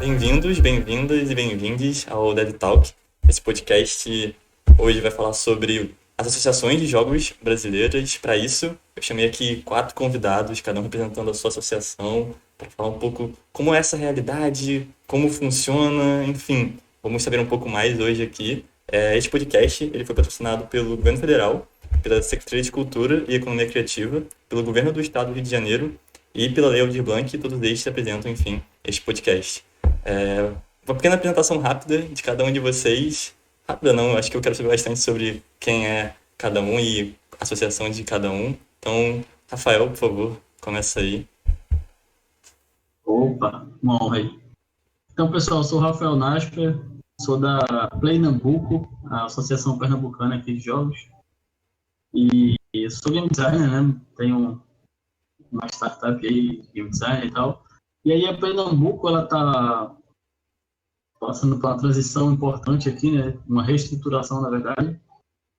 Bem-vindos, bem-vindas e bem-vindes ao Dead Talk. Esse podcast hoje vai falar sobre as associações de jogos brasileiras. Para isso, eu chamei aqui 4 convidados, cada um representando a sua associação, para falar um pouco como é essa realidade, como funciona, enfim. Vamos saber um pouco mais hoje aqui. Este podcast ele foi patrocinado pelo Governo Federal, pela Secretaria de Cultura e Economia Criativa, pelo Governo do Estado do Rio de Janeiro e pela Lei Aldir Blanc, todos eles apresentam, enfim, este podcast. Uma pequena apresentação rápida de cada um de vocês. Rápida não, acho que eu quero saber bastante sobre quem é cada um e a associação de cada um. Então, Rafael, por favor, começa aí. Opa, uma honra aí. Então, pessoal, eu sou o Rafael Nasper, sou da Play Nambuco, a Associação Pernambucana aqui de Jogos, e sou game designer, né? Tenho uma startup aí, de game design e tal. E aí a Play Nambuco, ela tá passando por uma transição importante aqui, né? Uma reestruturação, na verdade.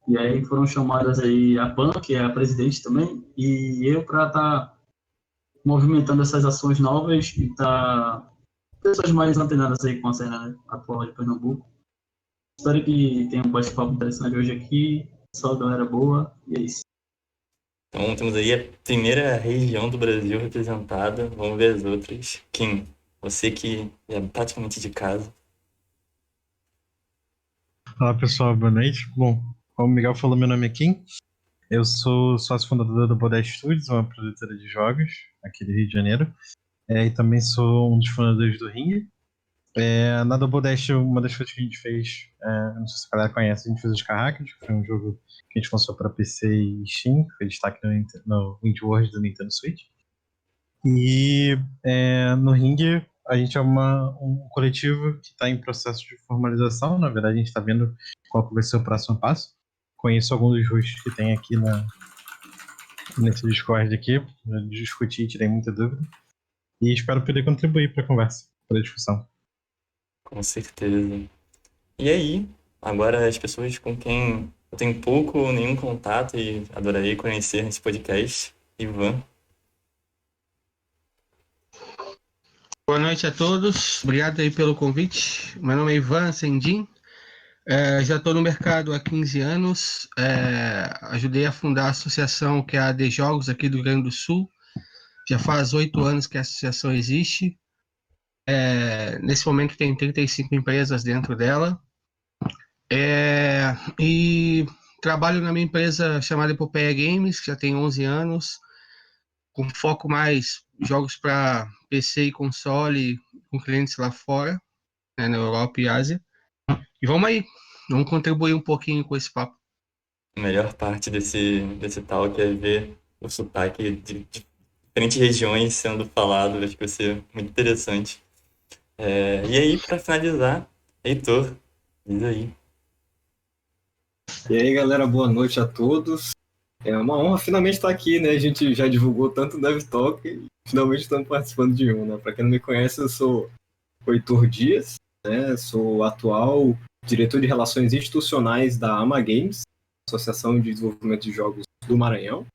E aí foram chamadas aí a PAN, que é a presidente também, e eu para estar movimentando essas ações novas e estar pessoas mais antenadas aí com a cena, né, atual de Pernambuco. Espero que tenha um bate-papo interessante hoje aqui. Só galera boa, e é isso. Então, temos aí a primeira região do Brasil representada. Vamos ver as outras. Kim, você que é praticamente de casa. Fala pessoal, boa noite. Bom, como o Miguel falou, meu nome é Kim. Eu sou sócio fundador da Bodé Studios, uma produtora de jogos aqui do Rio de Janeiro. E também sou um dos fundadores do Ring. Na Double Dash, uma das coisas que a gente fez, não sei se a galera conhece, a gente fez os Carrackers, que foi um jogo que a gente lançou para PC e Steam, foi destaque no Indie World do Nintendo Switch. E no Ring, a gente é um coletivo que está em processo de formalização. Na verdade, a gente está vendo qual vai ser o próximo passo. Conheço alguns dos hosts que tem aqui nesse Discord aqui, discuti, tirei muita dúvida. E espero poder contribuir para a conversa, para a discussão. Com certeza. E aí, agora as pessoas com quem eu tenho pouco ou nenhum contato e adorarei conhecer nesse podcast, Ivan. Boa noite a todos, obrigado aí pelo convite. Meu nome é Ivan Sendin, já estou no mercado há 15 anos, ajudei a fundar a associação que é a AD Jogos aqui do Rio Grande do Sul, já faz 8 anos que a associação existe, nesse momento tem 35 empresas dentro dela, e trabalho na minha empresa chamada Epopeia Games, que já tem 11 anos, com foco mais jogos para PC e console, com clientes lá fora, né, na Europa e Ásia. E vamos aí, vamos contribuir um pouquinho com esse papo. A melhor parte desse talk é ver o sotaque de diferentes regiões sendo falado, acho que vai ser muito interessante. E aí, para finalizar, Heitor, diz aí. E aí, galera, boa noite a todos. É uma honra finalmente estar aqui, né? A gente já divulgou tanto o DevTalk e finalmente estamos participando de um, né? Para quem não me conhece, eu sou o Heitor Dias, né? Sou atual diretor de Relações Institucionais da AMA Games, Associação de Desenvolvimento de Jogos do Maranhão.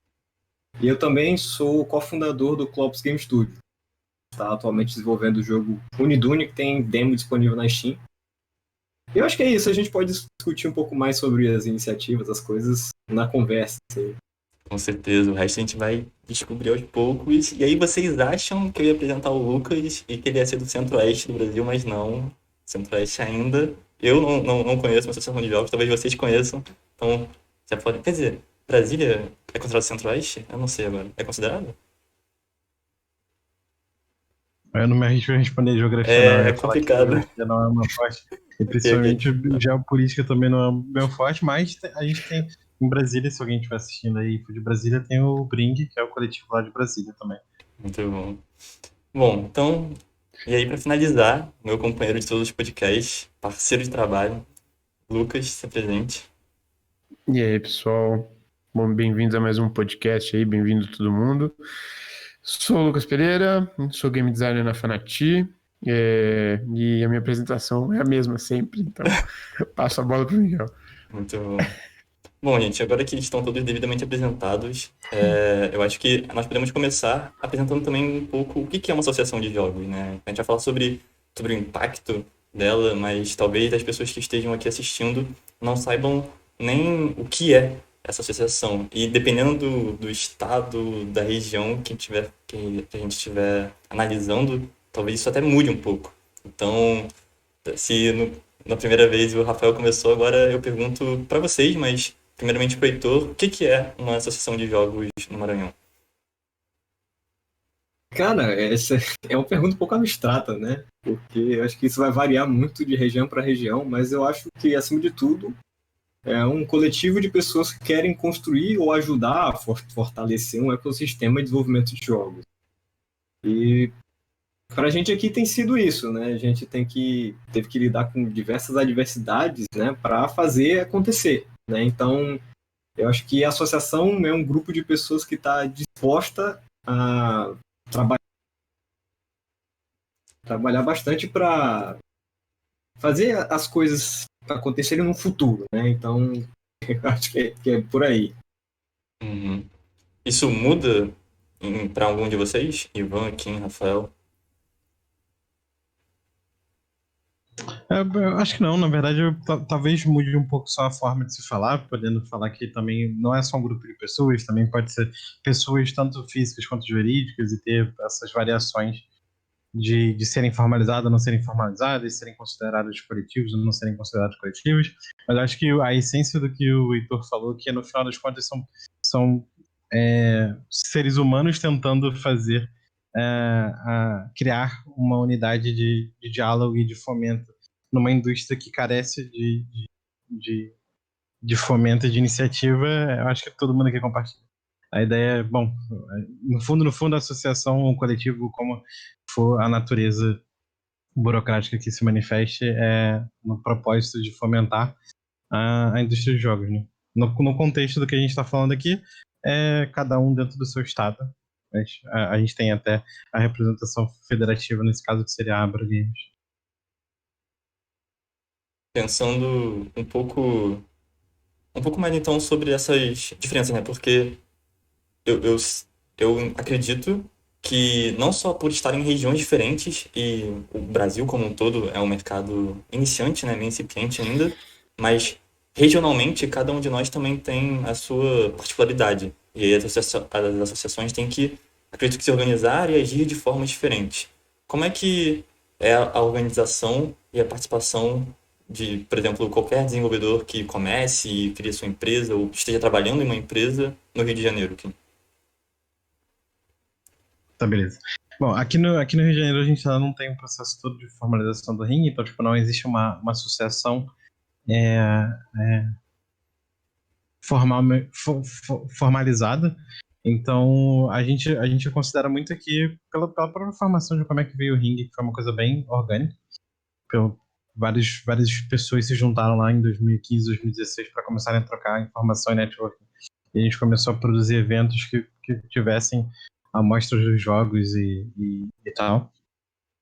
E eu também sou cofundador do Clops Game Studio. Está atualmente desenvolvendo o jogo Unidune, que tem demo disponível na Steam. Eu acho que é isso, a gente pode discutir um pouco mais sobre as iniciativas, as coisas na conversa. Assim. Com certeza, o resto a gente vai descobrir aos poucos. E aí vocês acham que eu ia apresentar o Lucas e que ele ia ser do Centro-Oeste do Brasil, mas não. Centro-Oeste ainda. Eu não conheço uma associação de jogos, talvez vocês conheçam. Então, já pode. Quer dizer, Brasília é considerado Centro-Oeste? Eu não sei agora. É considerado? Eu não me arrisco a responder geografia, não. Eu É ia falar que complicado. geografia não é uma forte. E principalmente geopolítica também não é bem forte, mas a gente tem em Brasília, se alguém estiver assistindo aí de Brasília, tem o Bring, que é o coletivo lá de Brasília também. Muito bom. Bom, então, e aí para finalizar, meu companheiro de todos os podcasts, parceiro de trabalho, Lucas, se apresente. E aí, pessoal? Bom, bem-vindos a mais um podcast aí, bem-vindo todo mundo. Sou o Lucas Pereira, sou game designer na Fanati, e a minha apresentação é a mesma sempre, então passo a bola pro Miguel. Muito bom. Bom, gente, agora que estão todos devidamente apresentados, eu acho que nós podemos começar apresentando também um pouco o que é uma associação de jogos, né? A gente vai falar sobre sobre o impacto dela, mas talvez as pessoas que estejam aqui assistindo não saibam nem o que é essa associação. E dependendo do estado, da região que a gente estiver analisando, talvez isso até mude um pouco. Então, se na primeira vez o Rafael começou, agora eu pergunto para vocês, mas primeiramente para o Heitor, o que que é uma associação de jogos no Maranhão? Cara, essa é uma pergunta um pouco abstrata, né? Porque eu acho que isso vai variar muito de região para região, mas eu acho que, acima de tudo, é um coletivo de pessoas que querem construir ou ajudar a fortalecer um ecossistema de desenvolvimento de jogos. E para a gente aqui tem sido isso, né? A gente teve que lidar com diversas adversidades, né, para fazer acontecer, né? Então, eu acho que a associação é um grupo de pessoas que está disposta a trabalhar bastante para fazer as coisas acontecerem no futuro, né? Então, eu acho que é por aí. Uhum. Isso muda para algum de vocês? Ivan, Kim, Rafael? Eu acho que não, na verdade, talvez mude um pouco só a forma de se falar, podendo falar que também não é só um grupo de pessoas, também pode ser pessoas tanto físicas quanto jurídicas e ter essas variações de serem formalizadas ou não serem formalizadas, serem consideradas coletivos ou não serem considerados coletivos. Mas acho que a essência do que o Heitor falou, que no final das contas são seres humanos tentando fazer, criar uma unidade de diálogo e de fomento numa indústria que carece de, de fomento e de iniciativa. Eu acho que todo mundo aqui compartilha. A ideia é, bom, no fundo, a associação, um coletivo, como for a natureza burocrática que se manifeste, é no propósito de fomentar a indústria de jogos, né? No contexto do que a gente está falando aqui, é cada um dentro do seu estado. Mas a gente tem até a representação federativa, nesse caso, que seria a Abra Games. Pensando um pouco mais então sobre essas diferenças, né? Porque eu, eu, eu acredito que não só por estar em regiões diferentes e o Brasil como um todo é um mercado iniciante, né, meio incipiente ainda, mas regionalmente cada um de nós também tem a sua particularidade. E aí as associações têm que, acredito que se organizar e agir de formas diferentes. Como é que é a organização e a participação de, por exemplo, qualquer desenvolvedor que comece e crie sua empresa ou esteja trabalhando em uma empresa no Rio de Janeiro, Kim? Tá, beleza. Bom, aqui no Rio de Janeiro a gente ainda não tem um processo todo de formalização do ringue, então tipo, não existe uma associação é, é, formalizada. Então a gente considera muito aqui, pela própria formação de como é que veio o ringue, que foi uma coisa bem orgânica. Várias pessoas se juntaram lá em 2015, 2016 para começarem a trocar informação e networking. E a gente começou a produzir eventos que tivessem amostras dos jogos e tal.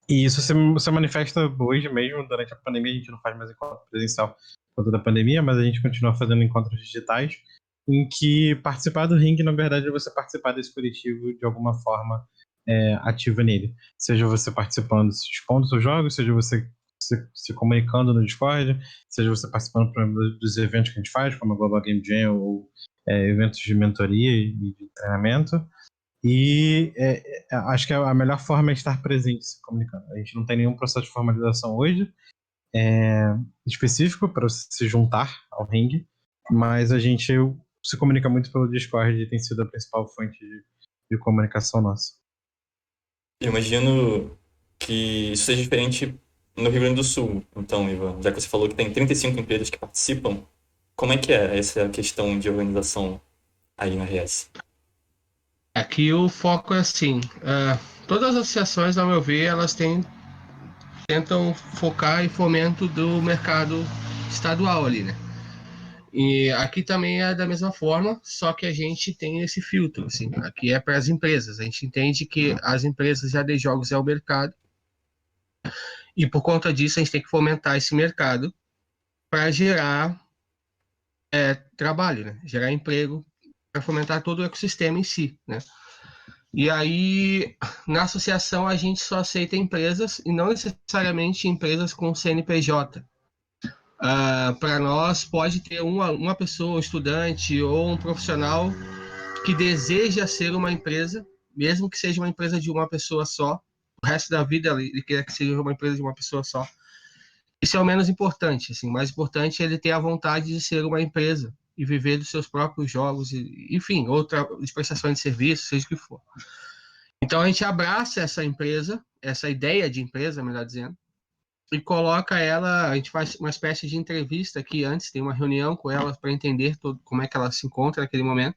E isso se manifesta hoje mesmo, durante a pandemia. A gente não faz mais encontro presencial por toda a pandemia, mas a gente continua fazendo encontros digitais, em que participar do ringue, na verdade, é você participar desse coletivo de alguma forma ativa nele. Seja você participando, se expondo seus jogos, seja você se comunicando no Discord, seja você participando, por exemplo, dos eventos que a gente faz, como a Global Game Jam ou eventos de mentoria e de treinamento. E acho que a melhor forma é estar presente, se comunicando. A gente não tem nenhum processo de formalização hoje específico para se juntar ao ringue, mas a gente se comunica muito pelo Discord e tem sido a principal fonte de comunicação nossa. Eu imagino que isso seja diferente no Rio Grande do Sul, então, Ivan, já que você falou que tem 35 empresas que participam, como é que é essa questão de organização aí na RS? Aqui o foco é assim, todas as associações, ao meu ver, tentam focar em fomento do mercado estadual ali, né? E aqui também é da mesma forma, só que a gente tem esse filtro, assim, aqui é para as empresas. A gente entende que as empresas já de jogos é o mercado e por conta disso a gente tem que fomentar esse mercado para gerar trabalho, né? Gerar emprego, para fomentar todo o ecossistema em si, né? E aí, na associação, a gente só aceita empresas e não necessariamente empresas com CNPJ. Para nós, pode ter uma pessoa, um estudante ou um profissional que deseja ser uma empresa, mesmo que seja uma empresa de uma pessoa só, o resto da vida ele quer que seja uma empresa de uma pessoa só. Isso é o menos importante. Assim, o mais importante é ele ter a vontade de ser uma empresa e viver dos seus próprios jogos, enfim, outra de prestações de serviço, seja o que for. Então a gente abraça essa empresa, essa ideia de empresa, melhor dizendo, e coloca ela, a gente faz uma espécie de entrevista aqui antes, tem uma reunião com ela para entender como é que ela se encontra naquele momento,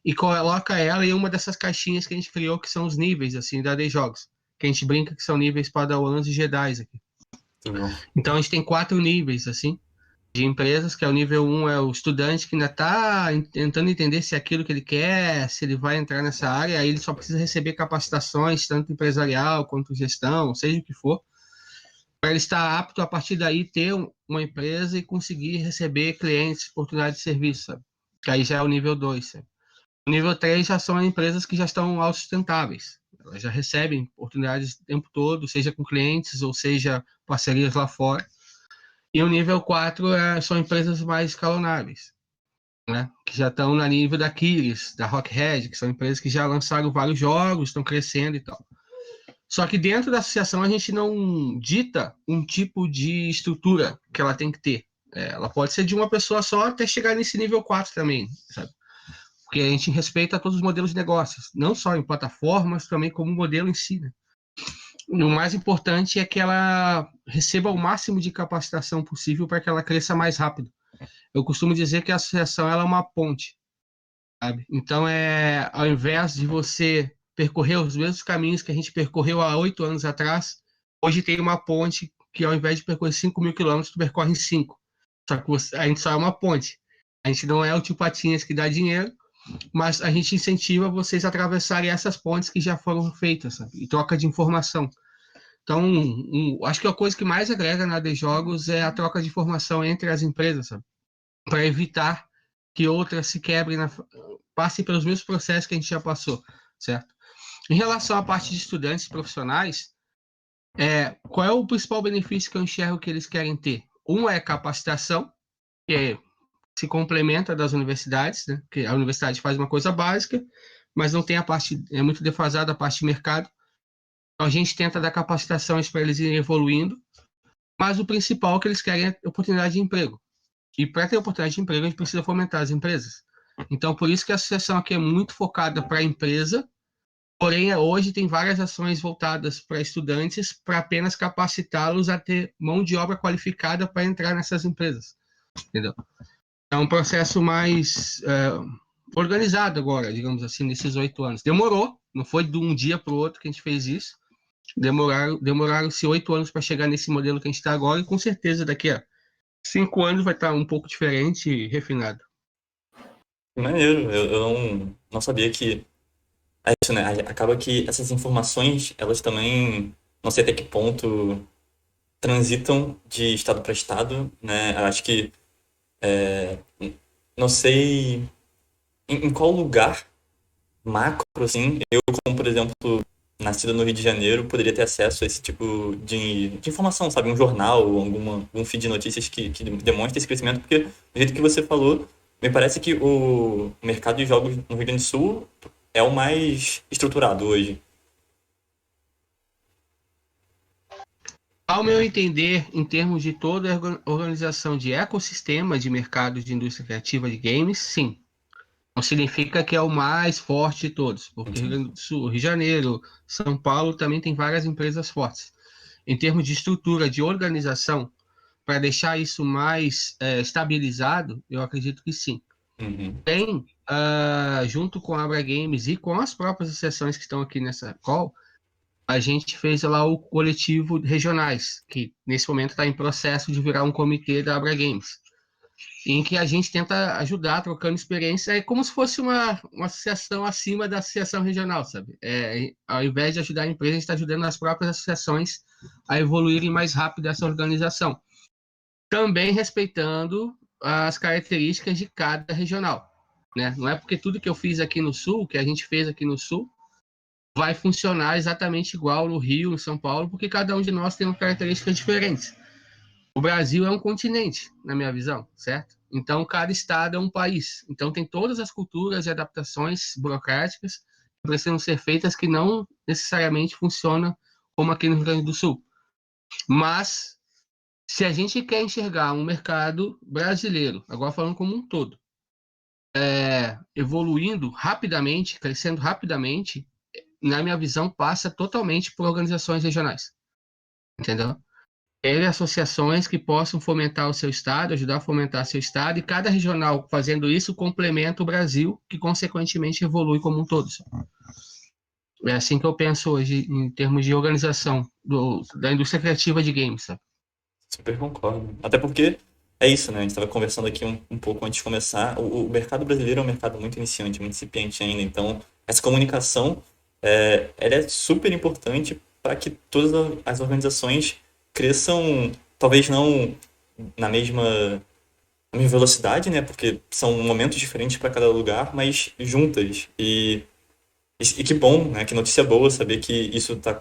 e coloca ela em uma dessas caixinhas que a gente criou, que são os níveis, assim, da Day Jogos, que a gente brinca que são níveis Padawans e Jedis aqui. Muito bom. Então a gente tem 4 níveis, assim, de empresas, que é o nível 1 é o estudante que ainda está tentando entender se é aquilo que ele quer, se ele vai entrar nessa área, aí ele só precisa receber capacitações, tanto empresarial quanto gestão, seja o que for, para ele estar apto a partir daí ter uma empresa e conseguir receber clientes, oportunidade de serviço, sabe? Que aí já é o nível 2, sabe? O nível 3 já são empresas que já estão autossustentáveis. Elas já recebem oportunidades o tempo todo, seja com clientes ou seja parcerias lá fora. E o nível 4 são empresas mais escalonáveis, né? Que já estão no nível da Kiris, da Rockhead, que são empresas que já lançaram vários jogos, estão crescendo e tal. Só que dentro da associação a gente não dita um tipo de estrutura que ela tem que ter. Ela pode ser de uma pessoa só até chegar nesse nível 4 também, sabe? Porque a gente respeita todos os modelos de negócios, não só em plataformas, também como modelo em si, né? O mais importante é que ela receba o máximo de capacitação possível para que ela cresça mais rápido. Eu costumo dizer que a associação ela é uma ponte, sabe? Então, ao invés de você percorrer os mesmos caminhos que a gente percorreu há 8 anos atrás, hoje tem uma ponte que, ao invés de percorrer 5.000 quilômetros, tu percorre em 5. Só que a gente só é uma ponte. A gente não é o tio Patinhas que dá dinheiro, mas a gente incentiva vocês a atravessarem essas pontes que já foram feitas, sabe? E troca de informação. Então, acho que a coisa que mais agrega na AD Jogos é a troca de informação entre as empresas, sabe? Para evitar que outras se quebrem, passem pelos mesmos processos que a gente já passou, certo? Em relação à parte de estudantes profissionais, qual é o principal benefício que eu enxergo que eles querem ter? Um é capacitação, que se complementa das universidades, né? Que a universidade faz uma coisa básica, mas não tem a parte, é muito defasada a parte de mercado. Então, a gente tenta dar capacitações para eles irem evoluindo, mas o principal é que eles querem é oportunidade de emprego. E para ter oportunidade de emprego, a gente precisa fomentar as empresas. Então, por isso que a associação aqui é muito focada para a empresa, porém, hoje tem várias ações voltadas para estudantes para apenas capacitá-los a ter mão de obra qualificada para entrar nessas empresas. Entendeu? É um processo mais organizado agora, digamos assim, nesses 8 anos. Demorou, não foi de um dia para o outro que a gente fez isso. Demoraram-se 8 anos para chegar nesse modelo que a gente está agora, e com certeza daqui a 5 anos vai estar um pouco diferente e refinado. Maneiro, eu não sabia que. É isso, né? Acaba que essas informações, elas também, não sei até que ponto transitam de estado para estado, né? Eu acho que, não sei em qual lugar macro, assim, eu, como, por exemplo, nascido no Rio de Janeiro, poderia ter acesso a esse tipo de informação, sabe? Um jornal, ou algum feed de notícias que demonstre esse crescimento, porque, do jeito que você falou, me parece que o mercado de jogos no Rio Grande do Sul é o mais estruturado hoje. Ao meu entender, em termos de toda a organização de ecossistema de mercado de indústria criativa de games, sim. Não significa que é o mais forte de todos, porque Rio Grande do Sul, Rio de Janeiro, São Paulo também tem várias empresas fortes. Em termos de estrutura de organização, para deixar isso mais estabilizado, eu acredito que sim. Uhum. Tem, junto com a Abra Games e com as próprias associações que estão aqui nessa call, a gente fez lá o coletivo regionais, que nesse momento está em processo de virar um comitê da Abra Games, em que a gente tenta ajudar, trocando experiência, é como se fosse uma associação acima da associação regional, sabe? Ao invés de ajudar a empresa, a gente está ajudando as próprias associações a evoluírem mais rápido essa organização, também respeitando as características de cada regional, né? Não é porque tudo que eu fiz aqui no Sul, que a gente fez aqui no Sul, vai funcionar exatamente igual no Rio, em São Paulo, porque cada um de nós tem características diferentes. O Brasil é um continente, na minha visão, certo? Então, cada estado é um país. Então, tem todas as culturas e adaptações burocráticas que precisam ser feitas que não necessariamente funcionam como aqui no Rio Grande do Sul. Mas, se a gente quer enxergar um mercado brasileiro, agora falando como um todo, evoluindo rapidamente, crescendo rapidamente, na minha visão, passa totalmente por organizações regionais. Entendeu? Ter associações que possam fomentar o seu estado, ajudar a fomentar seu estado, e cada regional fazendo isso complementa o Brasil, que consequentemente evolui como um todo. É assim que eu penso hoje em termos de organização da indústria criativa de games, sabe? Super concordo. Até porque é isso, né? A gente estava conversando aqui um pouco antes de começar. O mercado brasileiro é um mercado muito iniciante, muito incipiente ainda. Então, essa comunicação ela é super importante para que todas as organizações cresçam, talvez não na mesma velocidade, né? Porque são momentos diferentes para cada lugar, mas juntas. E que bom, né? Que notícia boa saber que isso está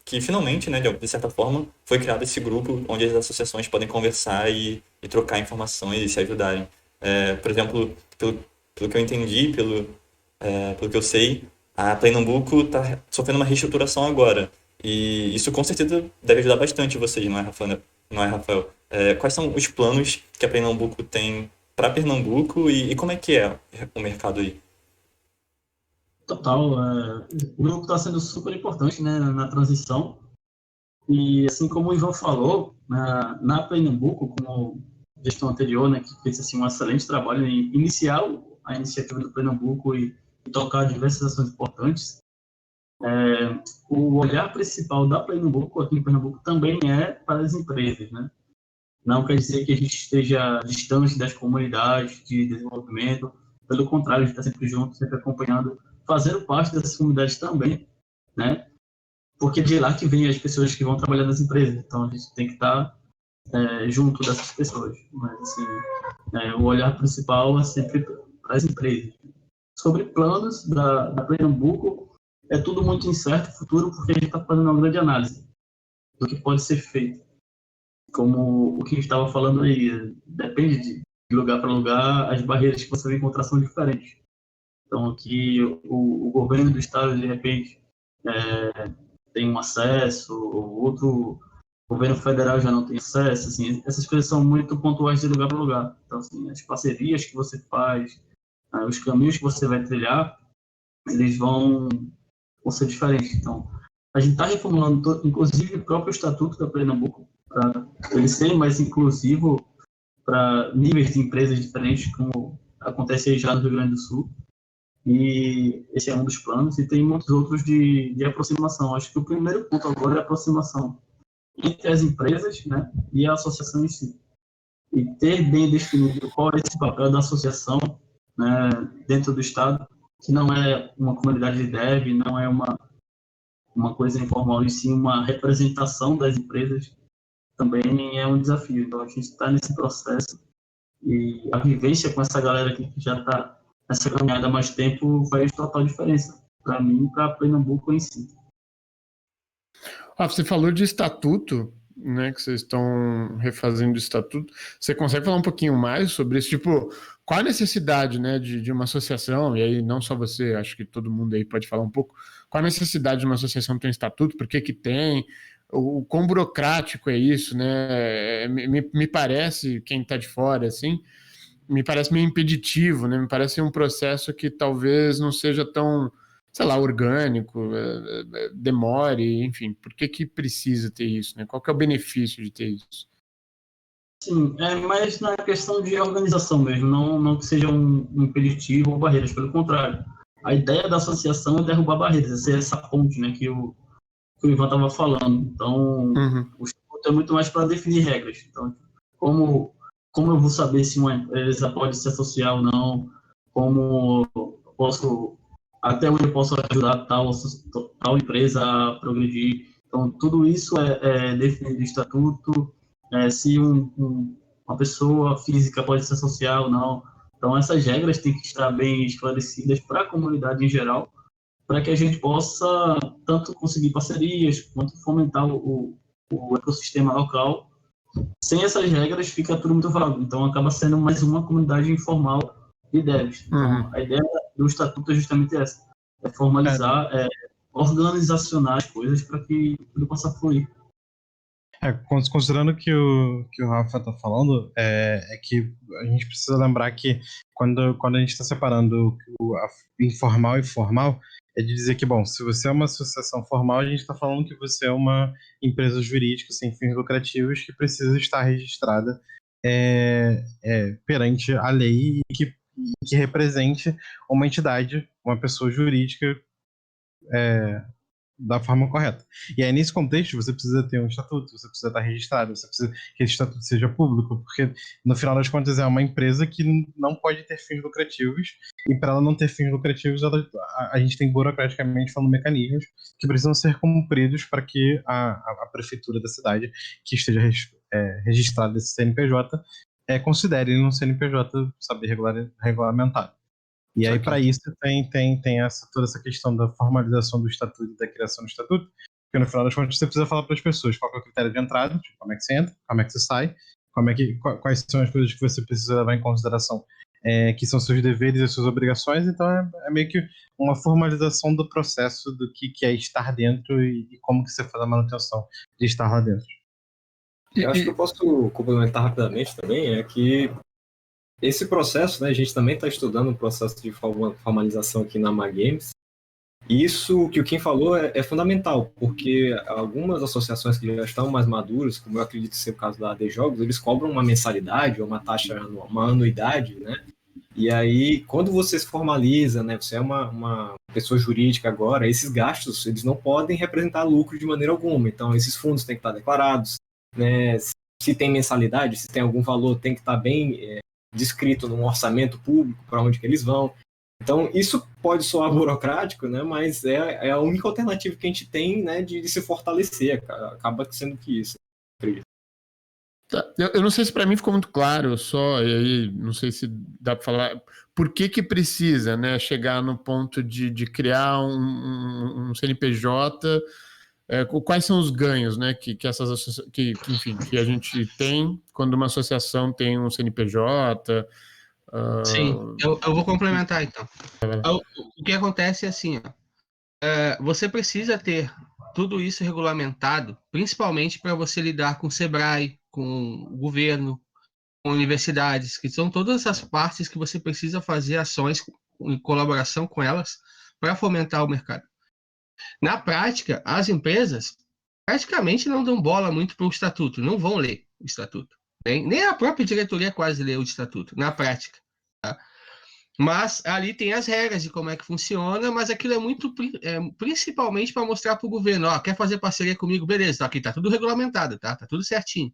que finalmente, né, de certa forma, foi criado esse grupo onde as associações podem conversar e trocar informações e se ajudarem. Por exemplo, pelo que eu entendi, pelo que eu sei, a Pernambuco está sofrendo uma reestruturação agora. E isso com certeza deve ajudar bastante vocês, não é, Rafael? Não é, Rafael? Quais são os planos que a Pernambuco tem para Pernambuco e como é que é o mercado aí? Total, o grupo está sendo super importante, né, na transição. E assim como o Ivan falou, na Pernambuco, como gestão anterior, né, que fez assim, um excelente trabalho em iniciar a iniciativa do Pernambuco e tocar diversas ações importantes, o olhar principal da Pernambuco, aqui em Pernambuco, também é para as empresas, né? Não quer dizer que a gente esteja distante das comunidades de desenvolvimento, pelo contrário, a gente está sempre junto, sempre acompanhando, fazendo parte dessas comunidades também, né? Porque de lá que vem as pessoas que vão trabalhar nas empresas, então a gente tem que estar junto dessas pessoas. Mas, assim, o olhar principal é sempre para as empresas. Sobre planos da Pernambuco, é tudo muito incerto, futuro, porque a gente está fazendo uma grande análise do que pode ser feito. Como o que a gente estava falando aí, depende de lugar para lugar, as barreiras que você vai encontrar são diferentes. Então, aqui, o governo do estado, de repente, tem um acesso, o outro governo federal já não tem acesso, assim, essas coisas são muito pontuais de lugar para lugar. Então, assim, as parcerias que você faz, os caminhos que você vai trilhar, eles vão ser diferentes. Então, a gente está reformulando, inclusive, o próprio estatuto da Pernambuco, para ele ser mais inclusivo para níveis de empresas diferentes, como acontece já no Rio Grande do Sul. E esse é um dos planos, e tem muitos outros de aproximação. Acho que o primeiro ponto agora é a aproximação entre as empresas, né, e a associação em si. E ter bem definido qual é esse papel da associação, né, dentro do Estado, que não é uma comunidade de dev, não é uma coisa informal, e sim uma representação das empresas, também é um desafio. Então, a gente está nesse processo, e a vivência com essa galera aqui que já está nessa caminhada há mais tempo faz total diferença para mim e para Pernambuco em si. Você falou de estatuto, né, que vocês estão refazendo o estatuto. Você consegue falar um pouquinho mais sobre isso? Tipo, qual a necessidade, né, de uma associação, e aí não só você, acho que todo mundo aí pode falar um pouco, qual a necessidade de uma associação ter um estatuto, por que tem, o quão burocrático é isso, né? Me parece, quem está de fora, assim, me parece meio impeditivo, né? Me parece um processo que talvez não seja tão, sei lá, orgânico, demore, enfim. Por que precisa ter isso, né? Qual que é o benefício de ter isso? Sim, mas na questão de organização mesmo, não que seja um impeditivo ou barreiras, pelo contrário. A ideia da associação é derrubar barreiras, é ser essa ponte, né, que o Ivan estava falando. Então, o estatuto é muito mais para definir regras. Então, como eu vou saber se uma empresa pode se associar ou não, até onde eu posso ajudar tal empresa a progredir. Então, tudo isso é definido no estatuto, se uma pessoa física pode se associar ou não. Então, essas regras têm que estar bem esclarecidas para a comunidade em geral, para que a gente possa tanto conseguir parcerias, quanto fomentar o ecossistema local. Sem essas regras, fica tudo muito vago. Então, acaba sendo mais uma comunidade informal de devs. Então, a ideia do estatuto é justamente essa: é formalizar, organizacionar as coisas para que tudo possa fluir. Considerando que o Rafa está falando, é que a gente precisa lembrar que quando a gente está separando a informal e formal, é de dizer que, bom, se você é uma associação formal, a gente está falando que você é uma empresa jurídica sem fins lucrativos que precisa estar registrada perante a lei e que represente uma entidade, uma pessoa jurídica da forma correta. E aí, nesse contexto, você precisa ter um estatuto, você precisa estar registrado, você precisa que esse estatuto seja público, porque, no final das contas, é uma empresa que não pode ter fins lucrativos, e para ela não ter fins lucrativos, a gente tem, burocraticamente falando, mecanismos que precisam ser cumpridos para que a prefeitura da cidade, que esteja registrada esse CNPJ, considere ele um CNPJ, saber, regulamentado. E aí, para isso, tem toda essa questão da formalização do estatuto e da criação do estatuto, porque no final das contas você precisa falar para as pessoas qual é o critério de entrada, tipo, como é que você entra, como é que você sai, quais são as coisas que você precisa levar em consideração, que são seus deveres e suas obrigações. Então, é meio que uma formalização do processo do que é estar dentro e como que você faz a manutenção de estar lá dentro. Eu acho que eu posso complementar rapidamente também, é que esse processo, né, a gente também está estudando o processo de formalização aqui na Mag Games. E isso que o Kim falou é fundamental, porque algumas associações que já estão mais maduras, como eu acredito ser o caso da AD Jogos, eles cobram uma mensalidade ou uma taxa, uma anuidade, né? E aí, quando você se formaliza, né, você é uma pessoa jurídica agora, esses gastos, eles não podem representar lucro de maneira alguma. Então, esses fundos têm que estar declarados, né? Se tem mensalidade, se tem algum valor, tem que estar bem descrito num orçamento público para onde que eles vão. Então, isso pode soar burocrático, né, mas é a única alternativa que a gente tem, né, de se fortalecer. Acaba sendo que isso. Eu não sei se para mim ficou muito claro só, e aí não sei se dá para falar por que precisa, né, chegar no ponto de criar um CNPJ. Quais são os ganhos, né, que a gente tem quando uma associação tem um CNPJ? Sim, eu vou complementar então. O que acontece é assim, você precisa ter tudo isso regulamentado, principalmente para você lidar com o SEBRAE, com o governo, com universidades, que são todas as partes que você precisa fazer ações em colaboração com elas para fomentar o mercado. Na prática, as empresas praticamente não dão bola muito para o estatuto, não vão ler o estatuto. Nem a própria diretoria quase lê o estatuto, na prática. Tá? Mas ali tem as regras de como é que funciona, mas aquilo é muito principalmente para mostrar para o governo, quer fazer parceria comigo? Beleza, aqui está tudo regulamentado, tá tudo certinho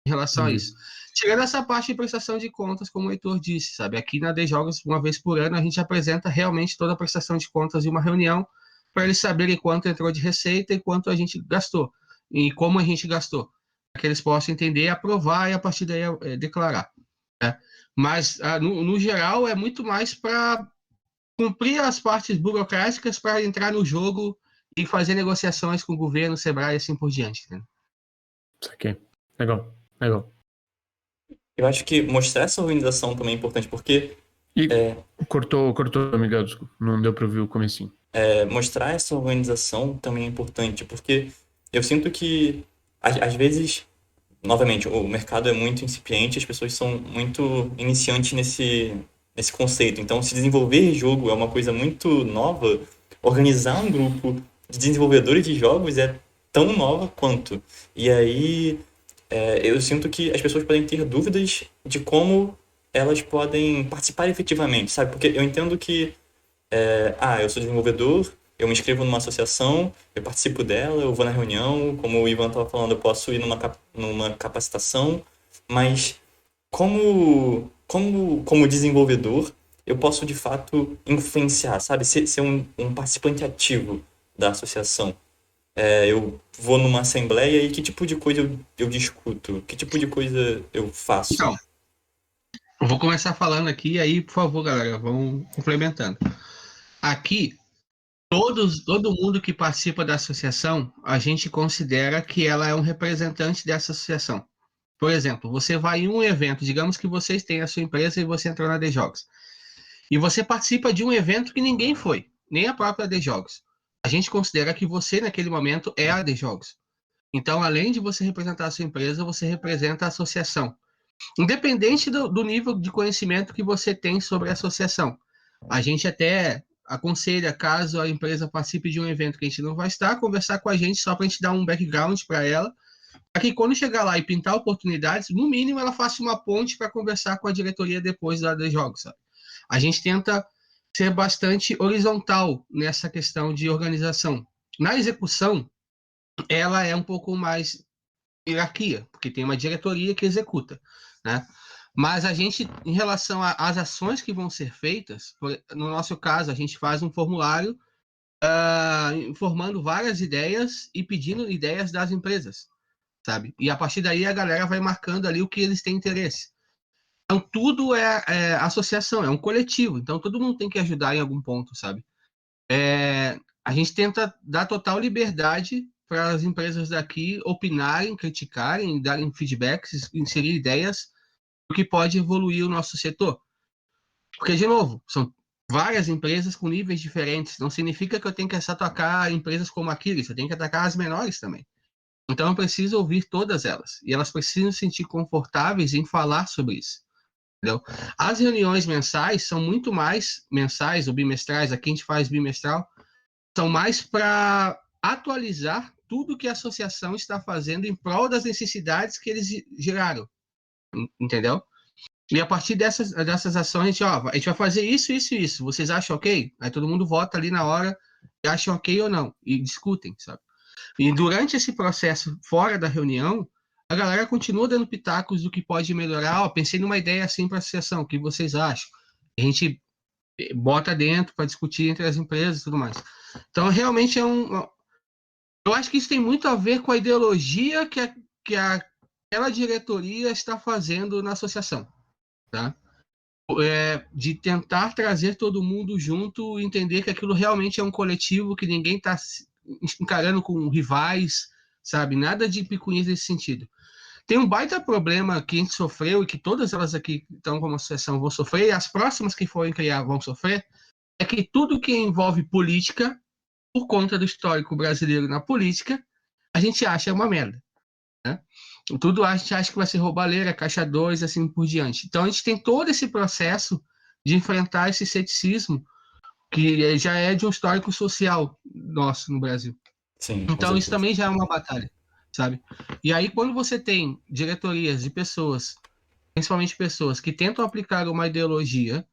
em relação a isso. Tirando essa parte de prestação de contas, como o Heitor disse, sabe? Aqui na AD Jogos, uma vez por ano, a gente apresenta realmente toda a prestação de contas em uma reunião para eles saberem quanto entrou de receita e quanto a gente gastou, e como a gente gastou, para que eles possam entender, aprovar e a partir daí declarar. Né? Mas, no geral, é muito mais para cumprir as partes burocráticas para entrar no jogo e fazer negociações com o governo, SEBRAE e assim por diante. Né? Isso aqui. Legal. Eu acho que mostrar essa organização também é importante, porque Cortou, Miguel, desculpa. Não deu para ouvir o comecinho. Mostrar essa organização também é importante, porque eu sinto que, às vezes, novamente, o mercado é muito incipiente, as pessoas são muito iniciantes nesse conceito. Então, se desenvolver jogo é uma coisa muito nova, organizar um grupo de desenvolvedores de jogos é tão nova quanto. E aí, eu sinto que as pessoas podem ter dúvidas de como elas podem participar efetivamente, sabe? Porque eu entendo que eu sou desenvolvedor, eu me inscrevo numa associação, eu participo dela, eu vou na reunião, como o Ivan estava falando, eu posso ir numa capacitação, mas como desenvolvedor, eu posso de fato influenciar, sabe? Ser um participante ativo da associação. Eu vou numa assembleia e que tipo de coisa eu discuto? Que tipo de coisa eu faço? Então, eu vou começar falando aqui, e aí, por favor, galera, vão complementando. Aqui, todo mundo que participa da associação, a gente considera que ela é um representante dessa associação. Por exemplo, você vai em um evento, digamos que vocês têm a sua empresa e você entrou na D-Jogos. E você participa de um evento que ninguém foi, nem a própria D-Jogos. A gente considera que você, naquele momento, é a D-Jogos. Então, além de você representar a sua empresa, você representa a associação. Independente do nível de conhecimento que você tem sobre a associação. A gente até aconselha, caso a empresa participe de um evento que a gente não vai estar, conversar com a gente só para a gente dar um background para ela, para que quando chegar lá e pintar oportunidades, no mínimo ela faça uma ponte para conversar com a diretoria depois dos jogos, sabe? A gente tenta ser bastante horizontal nessa questão de organização. Na execução, ela é um pouco mais hierarquia, porque tem uma diretoria que executa, né? Mas a gente, em relação às ações que vão ser feitas, no nosso caso, a gente faz um formulário informando várias ideias e pedindo ideias das empresas, sabe? E a partir daí a galera vai marcando ali o que eles têm interesse. Então tudo é associação, é um coletivo, então todo mundo tem que ajudar em algum ponto, sabe? A gente tenta dar total liberdade para as empresas daqui opinarem, criticarem, darem feedbacks, inserir ideias do que pode evoluir o nosso setor. Porque, de novo, são várias empresas com níveis diferentes. Não significa que eu tenho que só atacar empresas como a Aquiles, eu tenho que atacar as menores também. Então, eu preciso ouvir todas elas. E elas precisam se sentir confortáveis em falar sobre isso. Entendeu? As reuniões mensais são muito mais mensais ou bimestrais, aqui a gente faz bimestral, são mais para atualizar tudo que a associação está fazendo em prol das necessidades que eles geraram. Entendeu? E a partir dessas ações, a gente vai fazer isso, isso e isso. Vocês acham ok? Aí todo mundo vota ali na hora e acham ok ou não. E discutem, sabe? E durante esse processo, fora da reunião, a galera continua dando pitacos do que pode melhorar. Pensei numa ideia assim para a associação, o que vocês acham? A gente bota dentro para discutir entre as empresas e tudo mais. Então, realmente eu acho que isso tem muito a ver com a ideologia que aquela diretoria está fazendo na associação, tá? De tentar trazer todo mundo junto, entender que aquilo realmente é um coletivo, que ninguém está encarando com rivais, sabe? Nada de picuinhas nesse sentido. Tem um baita problema que a gente sofreu e que todas elas aqui que estão como associação vão sofrer, e as próximas que forem criar vão sofrer, é que tudo que envolve política, por conta do histórico brasileiro na política, a gente acha uma merda, né? Tudo a gente acha que vai ser roubalheira, caixa 2, assim por diante. Então a gente tem todo esse processo de enfrentar esse ceticismo que já é de um histórico social nosso no Brasil. Sim, então isso também já é uma batalha, sabe? E aí quando você tem diretorias de pessoas, principalmente pessoas que tentam aplicar uma ideologia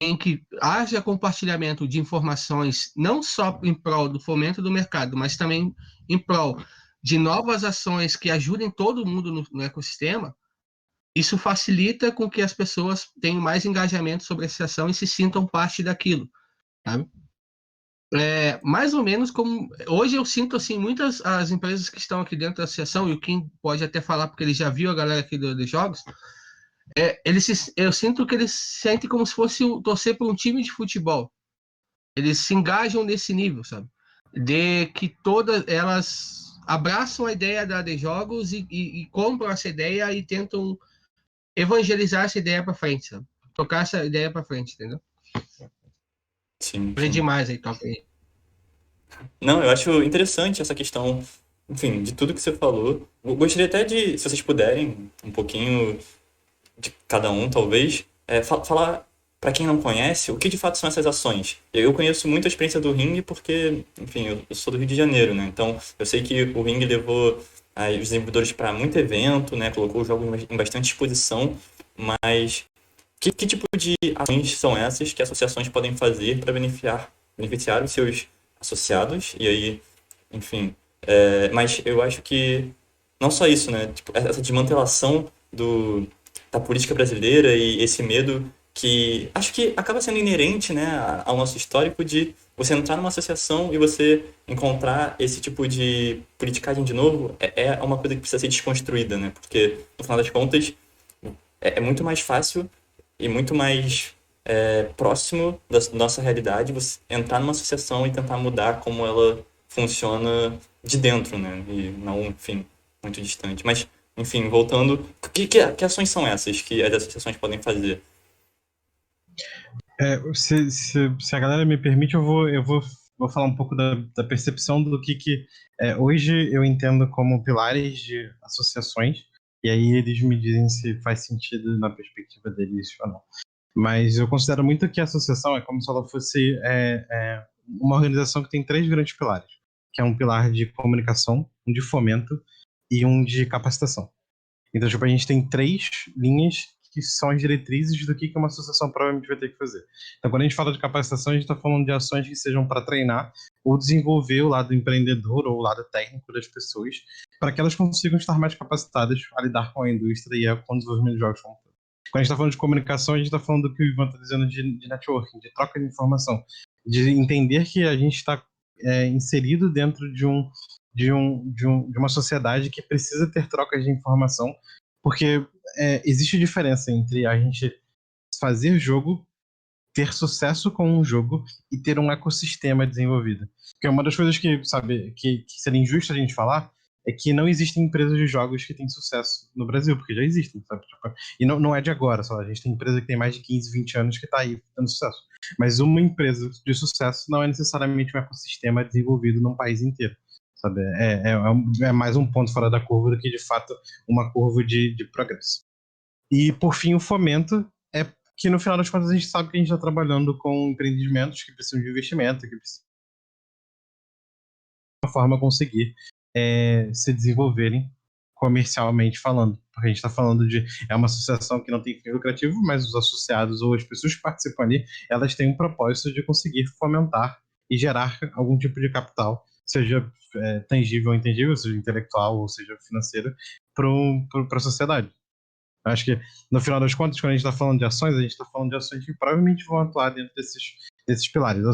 em que haja compartilhamento de informações, não só em prol do fomento do mercado, mas também em prol de novas ações que ajudem todo mundo no ecossistema, isso facilita com que as pessoas tenham mais engajamento sobre essa ação e se sintam parte daquilo, sabe? Mais ou menos como... Hoje eu sinto, assim, muitas as empresas que estão aqui dentro da associação, e o Kim pode até falar, porque ele já viu a galera aqui dos jogos, eu sinto que eles sentem como se fosse torcer para um time de futebol. Eles se engajam nesse nível, sabe? De que todas elas abraçam a ideia da AD Jogos e compram essa ideia e tentam evangelizar essa ideia para frente, sabe? Tocar essa ideia para frente, entendeu? Sim. É demais aí, toca aí. Não, eu acho interessante essa questão, enfim, de tudo que você falou. Eu gostaria até de, se vocês puderem, um pouquinho de cada um, talvez, falar para quem não conhece o que de fato são essas ações. Eu conheço muito a experiência do Ring porque, enfim, eu sou do Rio de Janeiro, né? Então, eu sei que o Ring levou os desenvolvedores para muito evento, né? Colocou o jogo em bastante exposição, mas que tipo de ações são essas que associações podem fazer para beneficiar os seus associados? E aí, enfim, mas eu acho que não só isso, né? Tipo, essa desmantelação da política brasileira e esse medo que acho que acaba sendo inerente, né, ao nosso histórico de você entrar numa associação e você encontrar esse tipo de politicagem de novo é uma coisa que precisa ser desconstruída, né? Porque, no final das contas, é muito mais fácil e muito mais próximo da nossa realidade, você entrar numa associação e tentar mudar como ela funciona de dentro, né? E não, enfim, muito distante. Mas, enfim, voltando, que ações são essas que as associações podem fazer? Se a galera me permite, vou falar um pouco da percepção do que hoje eu entendo como pilares de associações, e aí eles me dizem se faz sentido na perspectiva deles ou não. Mas eu considero muito que a associação é como se ela fosse uma organização que tem três grandes pilares, que é um pilar de comunicação, um de fomento e um de capacitação. Então, tipo, a gente tem três linhas que são as diretrizes do que uma associação provavelmente vai ter que fazer. Então, quando a gente fala de capacitação, a gente está falando de ações que sejam para treinar ou desenvolver o lado empreendedor ou o lado técnico das pessoas, para que elas consigam estar mais capacitadas a lidar com a indústria e com o desenvolvimento de jogos como todo. Quando a gente está falando de comunicação, a gente está falando do que o Ivan está dizendo de networking, de troca de informação, de entender que a gente está inserido dentro de uma sociedade que precisa ter trocas de informação, porque existe diferença entre a gente fazer jogo, ter sucesso com um jogo e ter um ecossistema desenvolvido. Porque uma das coisas que, sabe, que seria injusto a gente falar é que não existem empresas de jogos que têm sucesso no Brasil, porque já existem, sabe? Tipo, e não é de agora, só a gente tem empresa que tem mais de 15, 20 anos que está aí tendo sucesso. Mas uma empresa de sucesso não é necessariamente um ecossistema desenvolvido num país inteiro, sabe? É mais um ponto fora da curva do que, de fato, uma curva de progresso. E, por fim, o fomento é que, no final das contas, a gente sabe que a gente está trabalhando com empreendimentos que precisam de investimento, que precisam de uma forma conseguir se desenvolverem comercialmente falando. Porque a gente está falando é uma associação que não tem fim lucrativo, mas os associados ou as pessoas que participam ali, elas têm um propósito de conseguir fomentar e gerar algum tipo de capital, seja tangível ou intangível, seja intelectual ou seja financeiro, para a sociedade. Acho que, no final das contas, quando a gente está falando de ações, a gente está falando de ações que provavelmente vão atuar dentro desses pilares.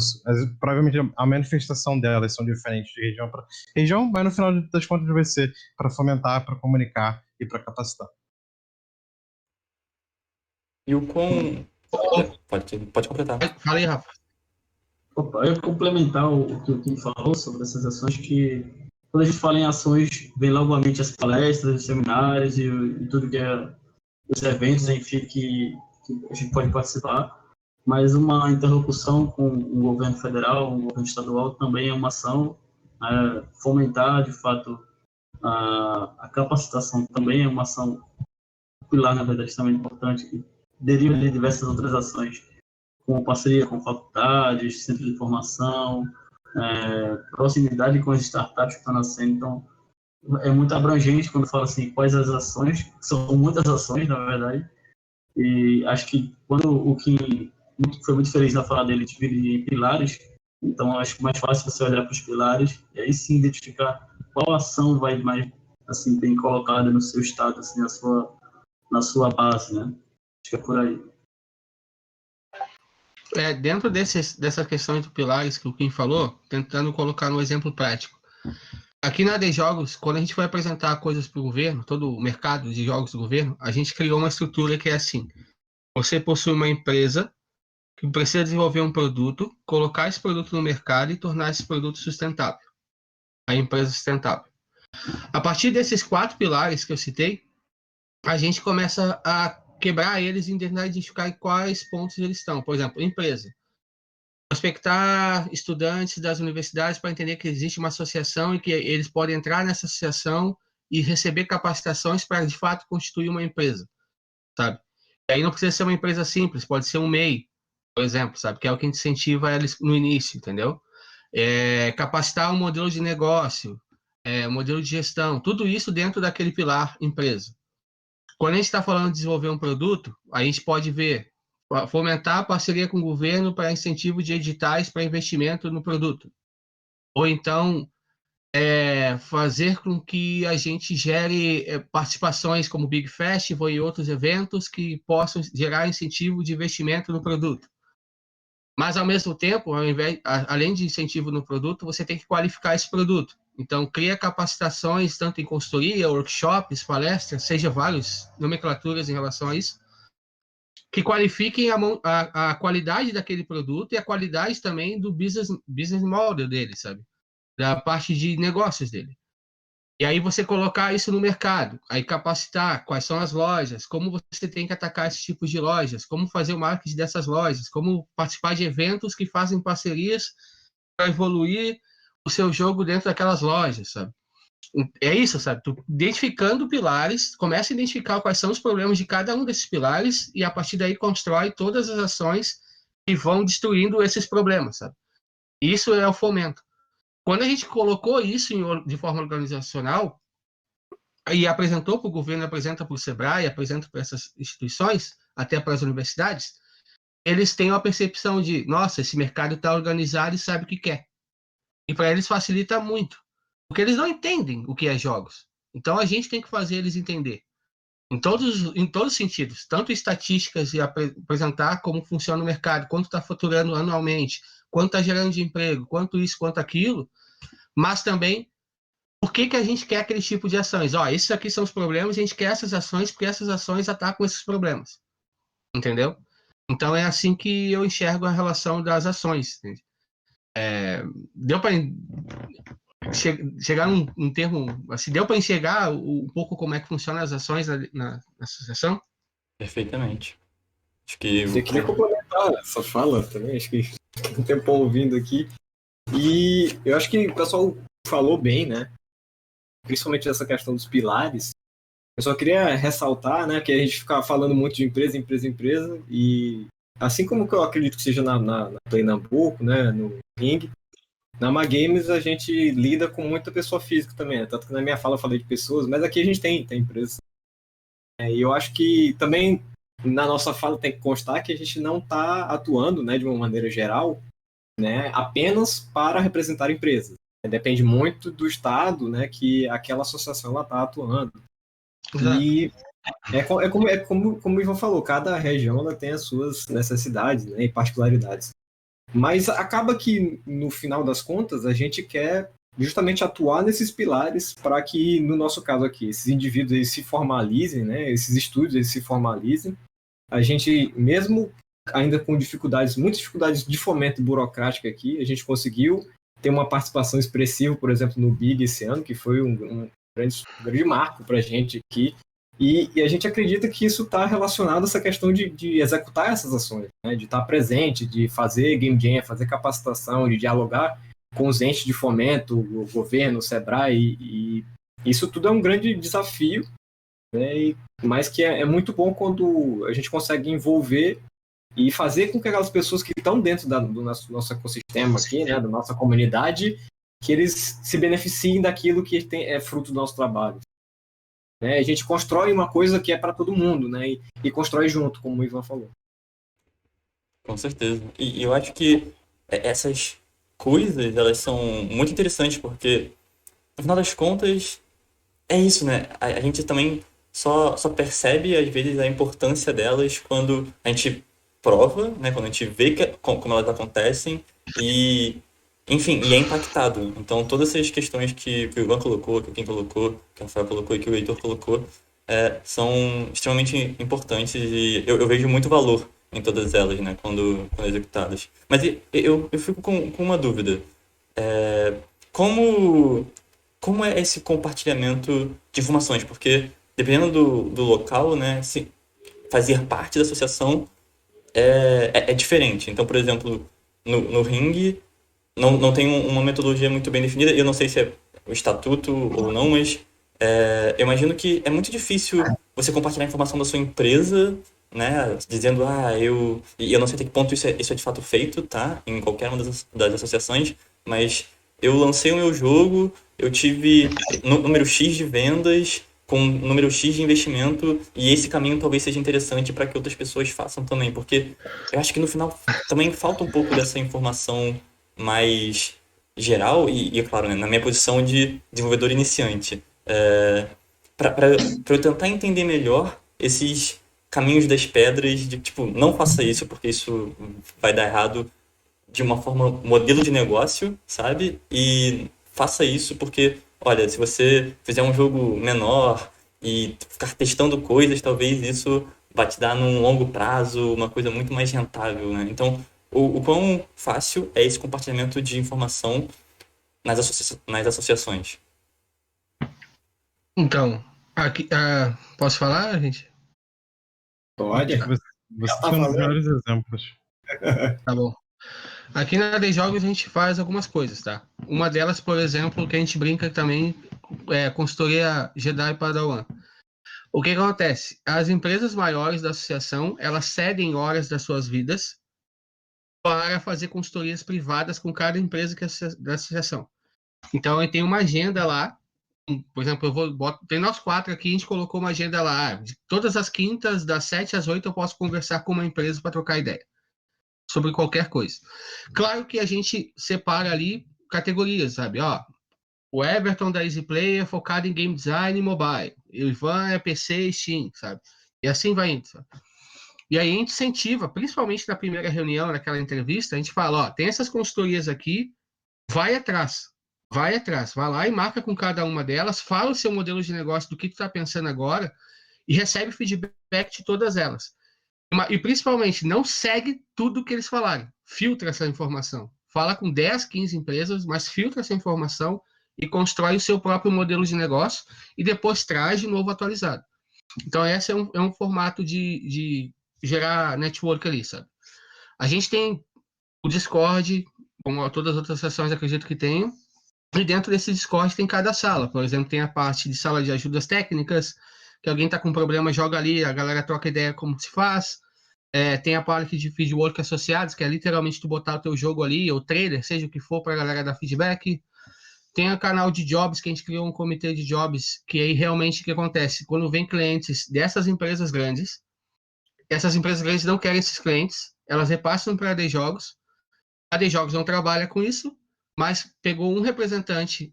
Provavelmente a manifestação delas são diferentes de região para região, mas no final das contas vai ser para fomentar, para comunicar e para capacitar. E o quão... Pode completar. Fala aí, Rafa. Opa, eu ia complementar o que o Kim falou sobre essas ações, que quando a gente fala em ações, vem logo à mente as palestras, os seminários e tudo que é os eventos, enfim, que a gente pode participar, mas uma interlocução com o governo federal, o governo estadual, também é uma ação. Fomentar, de fato, a capacitação também é uma ação, pilar, na verdade, também importante, que deriva de diversas outras ações, como parceria com faculdades, centros de formação, proximidade com as startups que estão nascendo. Então, é muito abrangente quando fala assim, quais as ações, são muitas ações, na verdade, e acho que quando o Kim foi muito feliz na fala dele, divide em pilares, então acho mais fácil você olhar para os pilares e aí sim identificar qual ação vai mais, assim, bem colocada no seu estado, assim, na sua base, né? Acho que é por aí. Dentro dessa questão de pilares que o Kim falou, tentando colocar no exemplo prático. Aqui na AD Jogos, quando a gente foi apresentar coisas para o governo, todo o mercado de jogos do governo, a gente criou uma estrutura que é assim: você possui uma empresa que precisa desenvolver um produto, colocar esse produto no mercado e tornar esse produto sustentável. A empresa sustentável. A partir desses 4 pilares que eu citei, a gente começa a quebrar eles e tentar identificar em quais pontos eles estão. Por exemplo, empresa. Prospectar estudantes das universidades para entender que existe uma associação e que eles podem entrar nessa associação e receber capacitações para, de fato, constituir uma empresa, sabe? E aí não precisa ser uma empresa simples, pode ser um MEI, por exemplo, sabe? Que é o que a gente incentiva eles no início, entendeu? Capacitar um modelo de negócio, modelo de gestão, tudo isso dentro daquele pilar empresa. Quando a gente está falando de desenvolver um produto, a gente pode ver fomentar a parceria com o governo para incentivo de editais para investimento no produto. Ou então, fazer com que a gente gere participações como Big Festival e outros eventos que possam gerar incentivo de investimento no produto. Mas, ao mesmo tempo, além de incentivo no produto, você tem que qualificar esse produto. Então, cria capacitações, tanto em consultoria, workshops, palestras, seja várias nomenclaturas em relação a isso, que qualifiquem a qualidade daquele produto e a qualidade também do business model dele, sabe? Da parte de negócios dele. E aí você colocar isso no mercado, aí capacitar quais são as lojas, como você tem que atacar esses tipos de lojas, como fazer o marketing dessas lojas, como participar de eventos que fazem parcerias para evoluir o seu jogo dentro daquelas lojas, sabe? É isso, sabe? Tu identificando pilares, começa a identificar quais são os problemas de cada um desses pilares e a partir daí constrói todas as ações que vão destruindo esses problemas, sabe? Isso é o fomento. Quando a gente colocou isso de forma organizacional e apresentou para o governo, apresenta para o SEBRAE, apresenta para essas instituições, até para as universidades, eles têm uma percepção de, nossa, esse mercado está organizado e sabe o que quer. E para eles facilita muito, porque eles não entendem o que é jogos. Então a gente tem que fazer eles entender. Em todos os sentidos, tanto estatísticas e apresentar como funciona o mercado, quanto está faturando anualmente, quanto está gerando de emprego, quanto isso, quanto aquilo, mas também por que a gente quer aquele tipo de ações. Esses aqui são os problemas, a gente quer essas ações porque essas ações atacam esses problemas. Entendeu? Então é assim que eu enxergo a relação das ações. Deu para chegar num termo, assim, deu para enxergar um pouco como é que funcionam as ações na associação? Perfeitamente. Acho que Eu queria complementar essa fala também, acho que um tempo ouvindo aqui. E eu acho que o pessoal falou bem, né? Principalmente essa questão dos pilares. Eu só queria ressaltar, né, que a gente fica falando muito de empresa, e assim como que eu acredito que seja na Play Nambuco, né, no Ring, na Magames a gente lida com muita pessoa física também, né? Tanto que na minha fala eu falei de pessoas, mas aqui a gente tem empresas. E eu acho que também na nossa fala tem que constar que a gente não está atuando, né, de uma maneira geral, né, apenas para representar empresas. Depende muito do estado, né, que aquela associação está atuando. Exato. E como o Ivan falou, cada região ela tem as suas necessidades, né, e particularidades. Mas acaba que, no final das contas, a gente quer justamente atuar nesses pilares para que, no nosso caso aqui, esses indivíduos eles se formalizem, né, esses estudos eles se formalizem. A gente, mesmo ainda com dificuldades, muitas dificuldades de fomento burocrático aqui, a gente conseguiu ter uma participação expressiva, por exemplo, no BIG esse ano, que foi um grande marco para a gente aqui. E a gente acredita que isso está relacionado a essa questão de executar essas ações, né? De estar presente, de fazer game jam, fazer capacitação, de dialogar com os entes de fomento, o governo, o SEBRAE, e isso tudo é um grande desafio, né? Mas que é muito bom quando a gente consegue envolver e fazer com que aquelas pessoas que estão dentro do nosso ecossistema aqui, né, da nossa comunidade, que eles se beneficiem daquilo que é fruto do nosso trabalho. A gente constrói uma coisa que é para todo mundo, né? E constrói junto, como o Ivan falou. Com certeza. E eu acho que essas coisas, elas são muito interessantes, porque, no final das contas, é isso, né? A gente também só percebe, às vezes, a importância delas quando a gente prova, né? Quando a gente vê como elas acontecem e, enfim, e é impactado. Então, todas essas questões que o Ivan colocou, que o Kim colocou, que o Rafael colocou e que o Heitor colocou, são extremamente importantes e eu vejo muito valor em todas elas, né, quando executadas. Mas eu fico com uma dúvida. Como é esse compartilhamento de informações? Porque, dependendo do local, né, se fazer parte da associação é diferente. Então, por exemplo, no Ring, não tem uma metodologia muito bem definida. Eu não sei se é o estatuto ou não, mas eu imagino que é muito difícil você compartilhar a informação da sua empresa, né, dizendo, e eu não sei até que ponto isso é de fato feito, tá, em qualquer uma das associações, mas eu lancei o meu jogo, eu tive número X de vendas, com número X de investimento, e esse caminho talvez seja interessante para que outras pessoas façam também, porque eu acho que no final também falta um pouco dessa informação mais geral, e é claro, né, na minha posição de desenvolvedor iniciante, para eu tentar entender melhor esses caminhos das pedras, de tipo, não faça isso porque isso vai dar errado de uma forma, modelo de negócio, sabe? E faça isso porque, olha, se você fizer um jogo menor e ficar testando coisas, talvez isso vai te dar num longo prazo uma coisa muito mais rentável, né? Então, o quão fácil é esse compartilhamento de informação nas associações? Então, aqui, posso falar, gente? Pode? Você Tá tem um dos falando? melhores exemplos. Tá bom. Aqui na AD Jogos a gente faz algumas coisas, tá? Uma delas, por exemplo, que a gente brinca também é consultoria Jedi Padawan. O que acontece? As empresas maiores da associação, elas cedem horas das suas vidas para fazer consultorias privadas com cada empresa da associação. Então, eu tenho uma agenda lá. Por exemplo, tem nós 4 aqui, a gente colocou uma agenda lá. De todas as quintas, das 7 às 8, eu posso conversar com uma empresa para trocar ideia sobre qualquer coisa. Claro que a gente separa ali categorias, sabe? Ó, o Everton da Easy Play é focado em game design e mobile. O Ivan é PC e Steam, sabe? E assim vai indo, sabe? E aí a gente incentiva, principalmente na primeira reunião, naquela entrevista, a gente fala, ó, tem essas consultorias aqui, vai atrás, vai lá e marca com cada uma delas, fala o seu modelo de negócio do que tu está pensando agora e recebe feedback de todas elas. E principalmente, não segue tudo que eles falarem, filtra essa informação. Fala com 10, 15 empresas, mas filtra essa informação e constrói o seu próprio modelo de negócio e depois traz de novo atualizado. Então, esse é um formato de gerar network ali, sabe? A gente tem o Discord, como todas as outras sessões acredito que tenham, e dentro desse Discord tem cada sala. Por exemplo, tem a parte de sala de ajudas técnicas, que alguém está com problema, joga ali, a galera troca ideia como se faz. Tem a parte de feedwork associados, que é literalmente tu botar o teu jogo ali, ou trailer, seja o que for, para a galera dar feedback. Tem o canal de jobs, que a gente criou um comitê de jobs, que aí realmente o que acontece? Quando vem clientes dessas empresas grandes, essas empresas grandes não querem esses clientes, elas repassam para a AD Jogos. A AD Jogos não trabalha com isso, mas pegou um representante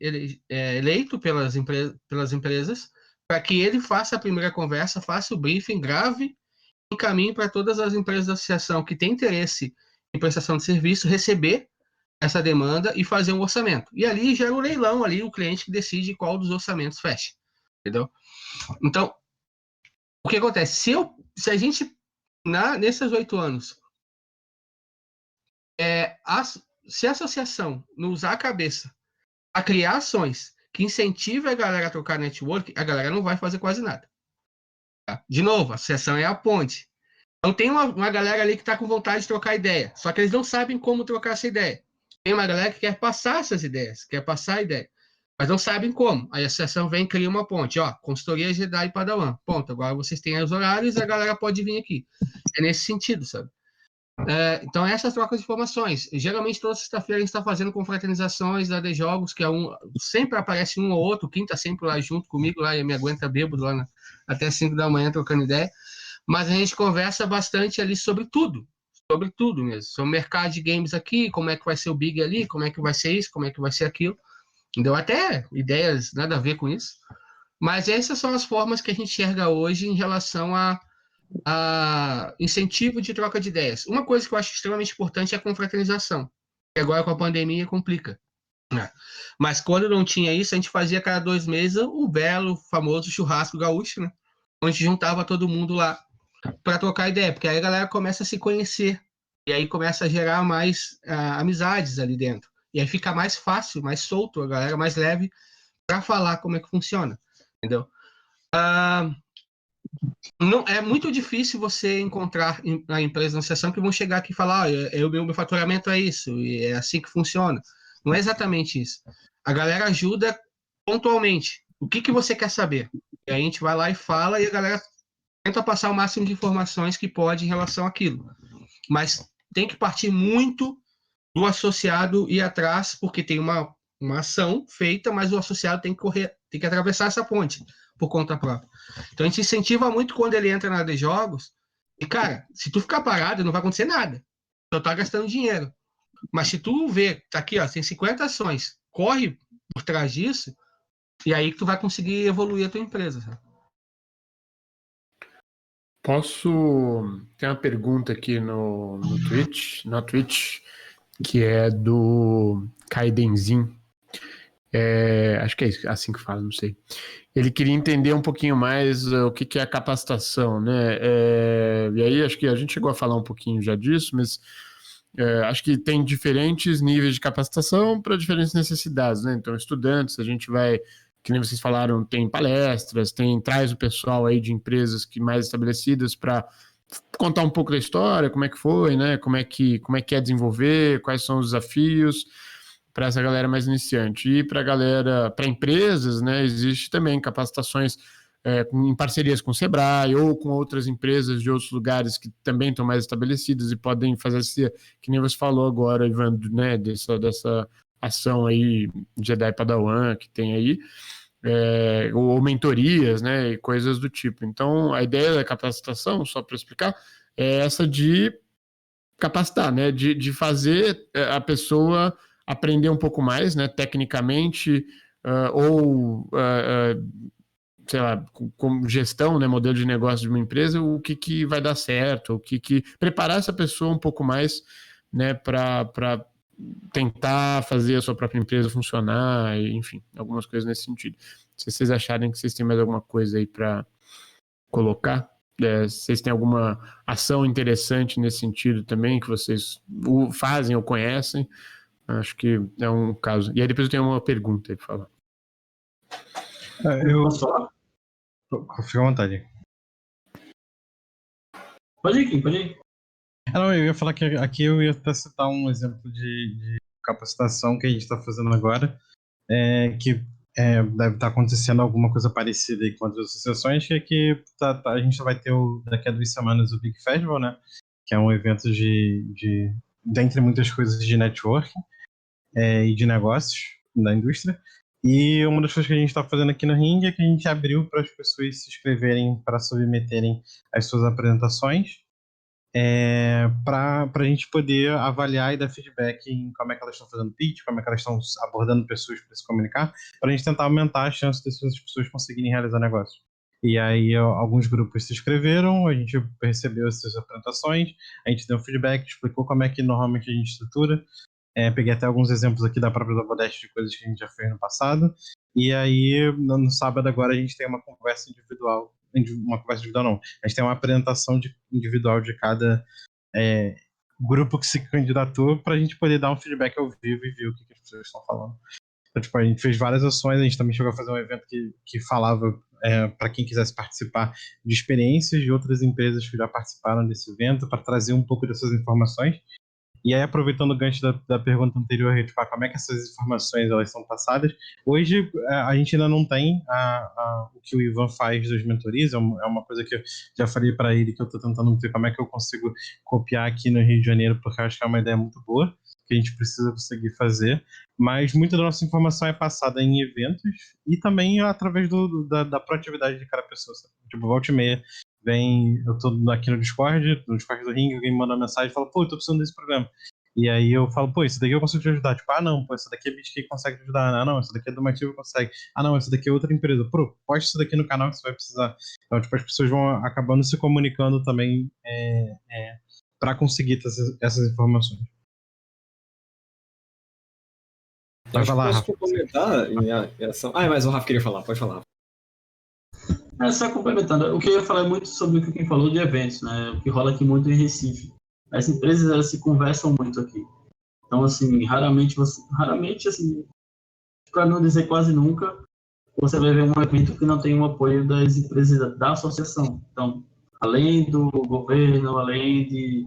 eleito pelas empresas para que ele faça a primeira conversa, faça o briefing, grave, encaminhe para todas as empresas da associação que têm interesse em prestação de serviço receber essa demanda e fazer um orçamento. E ali gera o leilão, ali o cliente que decide qual dos orçamentos fecha. Entendeu? Então, o que acontece? Se a gente, nesses 8 anos, se a associação não usar a cabeça a criar ações que incentivem a galera a trocar network, a galera não vai fazer quase nada. Tá? De novo, a associação é a ponte. Então tem uma galera ali que está com vontade de trocar ideia, só que eles não sabem como trocar essa ideia. Tem uma galera que quer passar essas ideias, quer passar a ideia, mas não sabem como. Aí a associação vem e cria uma ponte. Ó, consultoria Jedi e Padawan. Ponto. Agora vocês têm os horários e a galera pode vir aqui. É nesse sentido, sabe? Então, essas trocas de informações. Geralmente, toda sexta-feira a gente está fazendo confraternizações da AD Jogos, que sempre aparece um ou outro, quem está sempre lá junto comigo, lá, e me aguenta bêbado lá até 5 da manhã trocando ideia. Mas a gente conversa bastante ali sobre tudo mesmo. Sobre o mercado de games aqui, como é que vai ser o Big ali, como é que vai ser isso, como é que vai ser aquilo. Deu até ideias nada a ver com isso. Mas essas são as formas que a gente enxerga hoje em relação a incentivo de troca de ideias. Uma coisa que eu acho extremamente importante é a confraternização. E agora com a pandemia complica. Né? Mas quando não tinha isso, a gente fazia cada 2 meses o belo, famoso churrasco gaúcho, né? Onde a gente juntava todo mundo lá para trocar ideia, porque aí a galera começa a se conhecer. E aí começa a gerar mais amizades ali dentro. E aí fica mais fácil, mais solto, a galera mais leve para falar como é que funciona. Entendeu? Não, é muito difícil você encontrar a empresa na sessão que vão chegar aqui e falar, o meu faturamento é isso, e é assim que funciona. Não é exatamente isso. A galera ajuda pontualmente. O que você quer saber? E aí a gente vai lá e fala e a galera tenta passar o máximo de informações que pode em relação àquilo. Mas tem que partir muito do associado ir atrás, porque tem uma ação feita, mas o associado tem que correr, tem que atravessar essa ponte por conta própria. Então a gente incentiva muito quando ele entra na AD Jogos. E, cara, se tu ficar parado, não vai acontecer nada. Tu tá gastando dinheiro. Mas se tu vê, tá aqui, ó, tem 50 ações, corre por trás disso, e aí que tu vai conseguir evoluir a tua empresa. Sabe? Posso ter uma pergunta aqui no Twitch, que é do Kaidenzinho. Acho que é assim que fala, não sei. Ele queria entender um pouquinho mais o que é a capacitação, né? E aí acho que a gente chegou a falar um pouquinho já disso, mas acho que tem diferentes níveis de capacitação para diferentes necessidades, né? Então, estudantes, a gente vai, que nem vocês falaram, tem palestras, traz o pessoal aí de empresas que mais estabelecidas para contar um pouco da história, como é que foi, né? Como é que é desenvolver, quais são os desafios para essa galera mais iniciante. E para empresas, né, existe também capacitações em parcerias com o Sebrae ou com outras empresas de outros lugares que também estão mais estabelecidas e podem fazer que nem você falou agora, Ivan, né, dessa ação aí Jedi Padawan que tem aí, ou mentorias, né, e coisas do tipo. Então, a ideia da capacitação, só para explicar, é essa de capacitar, né, de fazer a pessoa aprender um pouco mais, né, tecnicamente, sei lá, com gestão, né, modelo de negócio de uma empresa, o que vai dar certo, preparar essa pessoa um pouco mais, né, para tentar fazer a sua própria empresa funcionar, enfim, algumas coisas nesse sentido. Se vocês acharem que vocês têm mais alguma coisa aí para colocar, se vocês têm alguma ação interessante nesse sentido também, que vocês fazem ou conhecem, acho que é um caso. E aí depois eu tenho uma pergunta aí para falar. Posso falar? Fica à vontade. Pode ir, Kim, pode ir. Não, eu ia falar que aqui eu ia até citar um exemplo de capacitação que a gente está fazendo agora, que deve estar acontecendo alguma coisa parecida aí com outras associações, que é que a gente vai ter daqui a 2 semanas o Big Festival, né? Que é um evento dentre muitas coisas de networking e de negócios da indústria. E uma das coisas que a gente está fazendo aqui no Ring é que a gente abriu para as pessoas se inscreverem para submeterem as suas apresentações, para a gente poder avaliar e dar feedback em como é que elas estão fazendo pitch, como é que elas estão abordando pessoas para se comunicar, para a gente tentar aumentar a chance dessas pessoas conseguirem realizar negócio. E aí alguns grupos se inscreveram, a gente recebeu essas apresentações, a gente deu um feedback, explicou como é que normalmente a gente estrutura. Peguei até alguns exemplos aqui da própria Dobodest de coisas que a gente já fez no passado. E aí, no sábado agora, a gente tem uma conversa individual. Não. A gente tem uma apresentação individual de cada grupo que se candidatou para a gente poder dar um feedback ao vivo e ver o que as pessoas estão falando. Então, tipo, a gente fez várias ações, a gente também chegou a fazer um evento que falava para quem quisesse participar de experiências de outras empresas que já participaram desse evento, para trazer um pouco dessas informações. E aí, aproveitando o gancho da pergunta anterior, tipo, como é que essas informações elas são passadas, hoje a gente ainda não tem o que o Ivan faz das mentorias, é uma coisa que eu já falei para ele, que eu estou tentando ver como é que eu consigo copiar aqui no Rio de Janeiro, porque eu acho que é uma ideia muito boa, que a gente precisa conseguir fazer, mas muita da nossa informação é passada em eventos e também através da proatividade de cada pessoa, sabe? Tipo, volta e meia, eu tô aqui no Discord do Ring, alguém me manda uma mensagem e fala, pô, eu tô precisando desse programa. E aí eu falo, pô, isso daqui eu consigo te ajudar. Tipo, não, pô, essa daqui é BitKey que consegue te ajudar. Não, essa daqui é do Motivo que consegue. Não, essa daqui é outra empresa. Pô, poste isso daqui no canal que você vai precisar. Então, tipo, as pessoas vão acabando se comunicando também para conseguir essas informações. Vai lá, Rafa. Posso complementar em ação? Mas o Rafa queria falar, pode falar. Só complementando, o que eu ia falar é muito sobre o que quem falou de eventos, né? O que rola aqui muito em Recife. As empresas, elas se conversam muito aqui. Então, assim, raramente, assim, para não dizer quase nunca, você vai ver um evento que não tem o apoio das empresas da associação. Então, além do governo, além de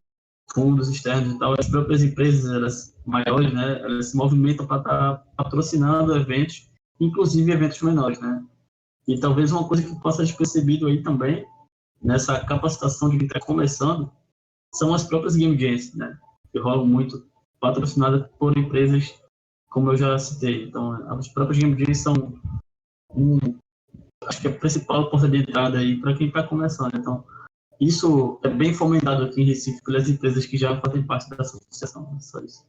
fundos externos e tal, as próprias empresas, elas maiores, né? Elas se movimentam para estar patrocinando eventos, inclusive eventos menores, né? E talvez uma coisa que possa ser percebido aí também, nessa capacitação de quem está começando, são as próprias game jams, né? Que rolam muito, patrocinadas por empresas, como eu já citei. Então, as próprias game jams são acho que a principal porta de entrada aí para quem está começando. Então, isso é bem fomentado aqui em Recife pelas empresas que já fazem parte dessa associação. Só isso.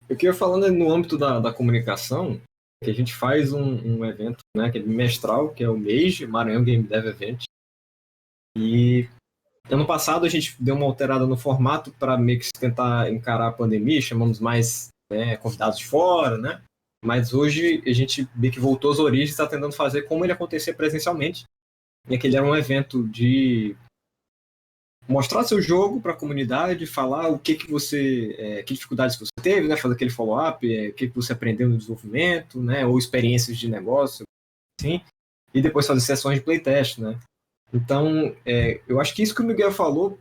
Eu queria falando no âmbito da comunicação, que a gente faz um evento, né, que é bimestral, que é o MEIG, Maranhão Game Dev Event. E ano passado a gente deu uma alterada no formato para meio que tentar encarar a pandemia, chamamos mais né, convidados de fora, né? Mas hoje a gente vê que voltou às origens, está tentando fazer como ele acontecia presencialmente. E aquele era um evento de mostrar seu jogo para a comunidade, falar o que você, que dificuldades que você teve, né, fazer aquele follow-up, o que você aprendeu no desenvolvimento, né, ou experiências de negócio, assim, e depois fazer sessões de playtest, né. Então, eu acho que isso que o Miguel falou,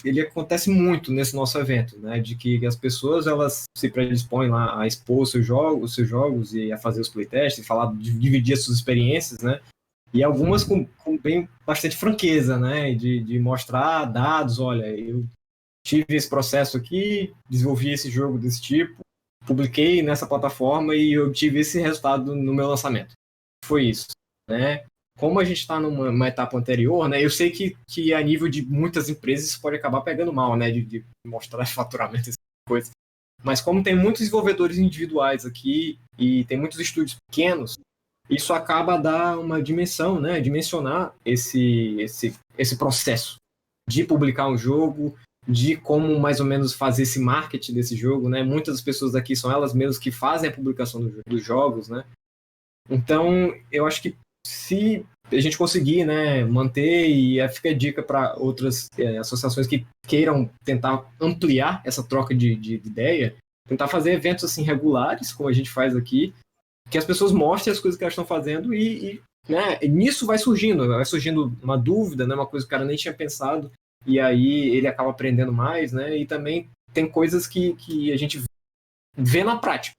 ele acontece muito nesse nosso evento, né, de que as pessoas elas se predispõem lá a expor os seus jogos e a fazer os playtests, e falar, dividir as suas experiências, né. E algumas com bastante franqueza, né? De mostrar dados, olha, eu tive esse processo aqui, desenvolvi esse jogo desse tipo, publiquei nessa plataforma e eu tive esse resultado no meu lançamento. Foi isso, né? Como a gente está numa etapa anterior, né? Eu sei que a nível de muitas empresas isso pode acabar pegando mal, né? De mostrar faturamento, essa coisa. Mas como tem muitos desenvolvedores individuais aqui e tem muitos estúdios pequenos, isso acaba a dar uma dimensão, né? Dimensionar esse processo de publicar um jogo, de como mais ou menos fazer esse marketing desse jogo, né? Muitas das pessoas aqui são elas mesmas que fazem a publicação dos jogos, né? Então, eu acho que se a gente conseguir, né, manter, e fica a dica para outras associações que queiram tentar ampliar essa troca de ideia, tentar fazer eventos assim regulares, como a gente faz aqui, que as pessoas mostrem as coisas que elas estão fazendo né, e nisso vai surgindo uma dúvida, né, uma coisa que o cara nem tinha pensado, e aí ele acaba aprendendo mais, né, e também tem coisas que a gente vê na prática.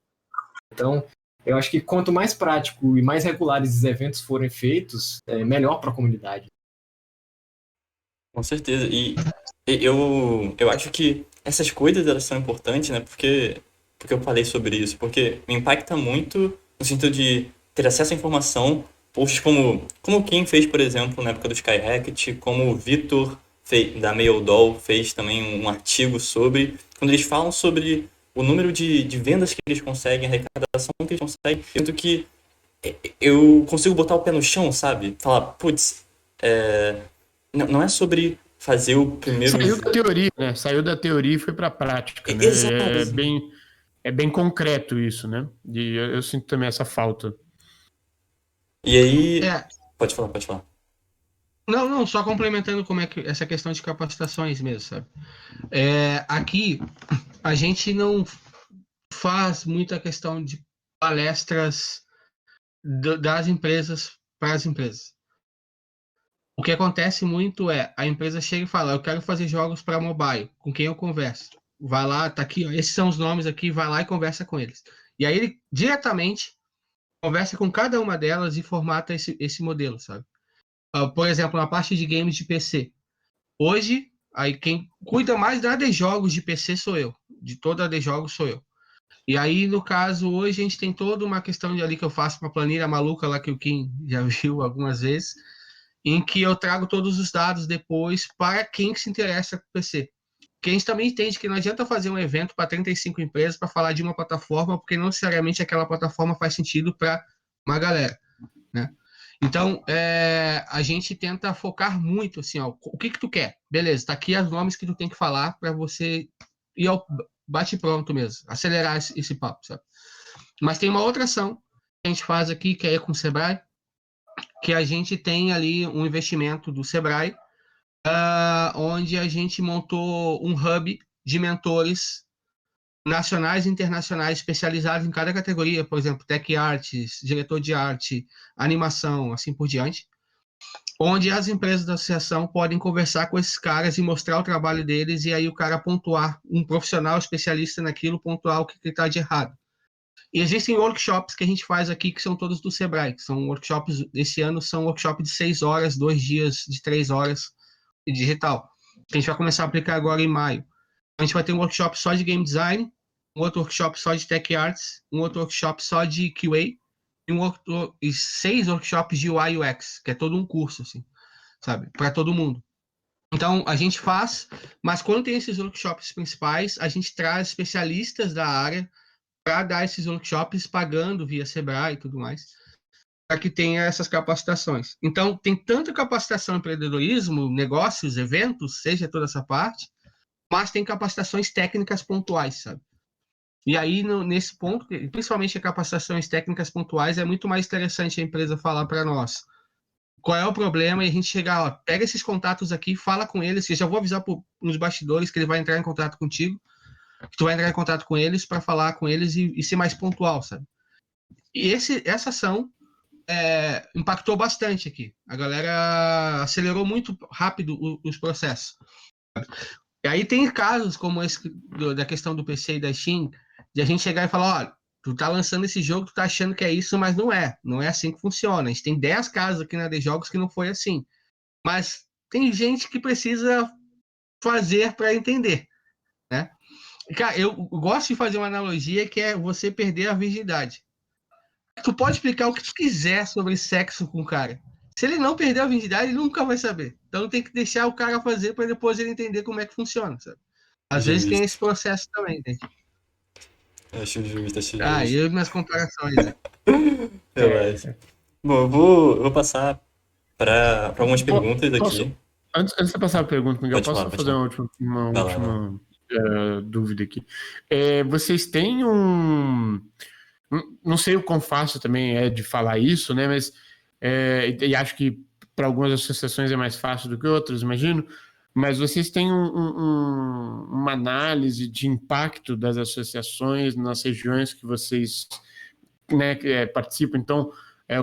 Então, eu acho que quanto mais prático e mais regulares os eventos forem feitos, melhor para a comunidade. Com certeza. E eu acho que essas coisas elas são importantes, né? Porque eu falei sobre isso. Porque me impacta muito no sentido de ter acesso à informação. Posts como quem fez, por exemplo, na época do Skyhackett, como o Vitor da Maildoll fez também um artigo sobre. Quando eles falam sobre o número de vendas que eles conseguem, a arrecadação que eles conseguem, eu sinto que eu consigo botar o pé no chão, sabe? Falar, putz, não é sobre fazer o primeiro. Saiu da teoria, né? Saiu da teoria e foi para a prática, né? Exato. É bem concreto isso, né? E eu sinto também essa falta. E aí. Pode falar. Não, só complementando como é que essa questão de capacitações mesmo, sabe? Aqui a gente não faz muita questão de palestras das empresas para as empresas. O que acontece muito a empresa chega e fala, eu quero fazer jogos para mobile, com quem eu converso? Vai lá, tá aqui, ó, esses são os nomes aqui, vai lá e conversa com eles. E aí ele diretamente conversa com cada uma delas e formata esse modelo, sabe? Por exemplo, na parte de games de PC. Hoje, aí quem cuida mais da AD Jogos de PC sou eu. De toda a AD Jogos sou eu. E aí, no caso, hoje a gente tem toda uma questão de ali que eu faço uma planilha maluca lá que o Kim já viu algumas vezes, em que eu trago todos os dados depois para quem se interessa com o PC. Porque a gente também entende que não adianta fazer um evento para 35 empresas para falar de uma plataforma, porque não necessariamente aquela plataforma faz sentido para uma galera, né? Então, a gente tenta focar muito, assim, ó, o que tu quer? Beleza, tá aqui os nomes que tu tem que falar para você ir ao bate-pronto mesmo, acelerar esse papo, sabe? Mas tem uma outra ação que a gente faz aqui, que é com o Sebrae, que a gente tem ali um investimento do Sebrae, onde a gente montou um hub de mentores nacionais e internacionais especializados em cada categoria, por exemplo, tech arts, diretor de arte, animação, assim por diante, onde as empresas da associação podem conversar com esses caras e mostrar o trabalho deles e aí o cara pontuar, um profissional especialista naquilo, pontuar o que está de errado. E existem workshops que a gente faz aqui que são todos do Sebrae, que são workshops, esse ano são workshops de 6 horas, 2 dias de 3 horas de digital, que a gente vai começar a aplicar agora em maio. A gente vai ter um workshop só de game design, um outro workshop só de tech arts, um outro workshop só de QA e 6 workshops de UI UX, que é todo um curso, assim, sabe, para todo mundo. Então, a gente faz, mas quando tem esses workshops principais, a gente traz especialistas da área para dar esses workshops pagando via Sebrae e tudo mais, para que tenha essas capacitações. Então, tem tanta capacitação em empreendedorismo, negócios, eventos, seja toda essa parte, mas tem capacitações técnicas pontuais, sabe? E aí, nesse ponto, principalmente em capacitações técnicas pontuais, é muito mais interessante a empresa falar para nós qual é o problema e a gente chegar, ó, pega esses contatos aqui, fala com eles, eu já vou avisar nos bastidores que ele vai entrar em contato contigo, que tu vai entrar em contato com eles para falar com eles e ser mais pontual, sabe? E essa ação impactou bastante aqui. A galera acelerou muito rápido os processos. E aí tem casos como esse da questão do PC e da Steam, de a gente chegar e falar, ó, tu tá lançando esse jogo, tu tá achando que é isso, mas não é. Não é assim que funciona. A gente tem 10 casos aqui na de jogos que não foi assim. Mas tem gente que precisa fazer para entender, né? Cara, eu gosto de fazer uma analogia que é você perder a virgindade. Tu pode explicar o que tu quiser sobre sexo com o cara. Se ele não perder a virgindade, ele nunca vai saber. Então tem que deixar o cara fazer para depois ele entender como é que funciona, sabe? Às vezes tem esse processo também, né? Acho justo, acho Ah, justo. eu e minhas comparações, né? Relaxa. Bom, eu vou passar para algumas perguntas Posso, aqui. antes de passar a pergunta, Miguel, Pode falar, posso pode fazer falar. uma Vai lá, vai lá. última dúvida aqui? Vocês têm não sei o quão fácil também é de falar isso, né? Mas e acho que para algumas associações é mais fácil do que outras, imagino. Mas vocês têm uma análise de impacto das associações nas regiões que vocês, né, participam? Então,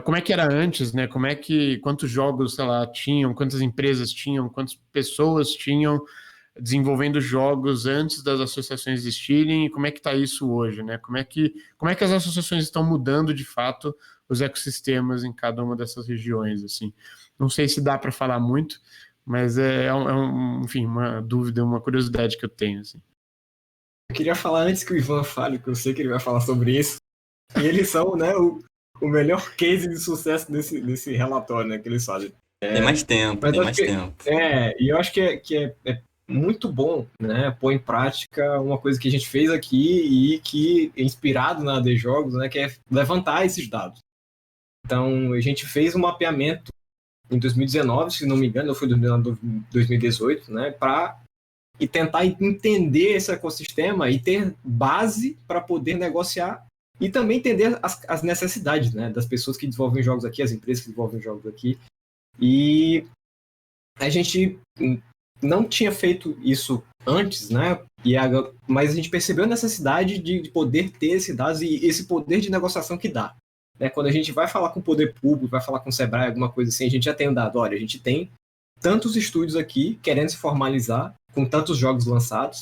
como é que era antes, né? Quantos jogos, sei lá, tinham, quantas empresas tinham, quantas pessoas tinham desenvolvendo jogos antes das associações existirem e como é que está isso hoje, né? Como é que as associações estão mudando de fato os ecossistemas em cada uma dessas regiões, assim. Não sei se dá para falar muito, mas enfim, uma dúvida, uma curiosidade que eu tenho, assim. Eu queria falar antes que o Ivan fale, que eu sei que ele vai falar sobre isso. E eles são, né, o melhor case de sucesso desse relatório, né, que eles fazem. Tem mais tempo, Mas tem acho mais que, tempo. e eu acho que é muito bom, né, pôr em prática uma coisa que a gente fez aqui e que é inspirado na AD Jogos, né, que é levantar esses dados. Então, a gente fez um mapeamento em 2019, se não me engano, ou foi 2018, né, e tentar entender esse ecossistema e ter base para poder negociar e também entender as necessidades, né, das pessoas que desenvolvem jogos aqui, as empresas que desenvolvem jogos aqui. E a gente não tinha feito isso antes, né? Mas a gente percebeu a necessidade de poder ter esses dados e esse poder de negociação que dá. Né? Quando a gente vai falar com o poder público, vai falar com o Sebrae, alguma coisa assim, a gente já tem um dado. Olha, a gente tem tantos estúdios aqui querendo se formalizar com tantos jogos lançados,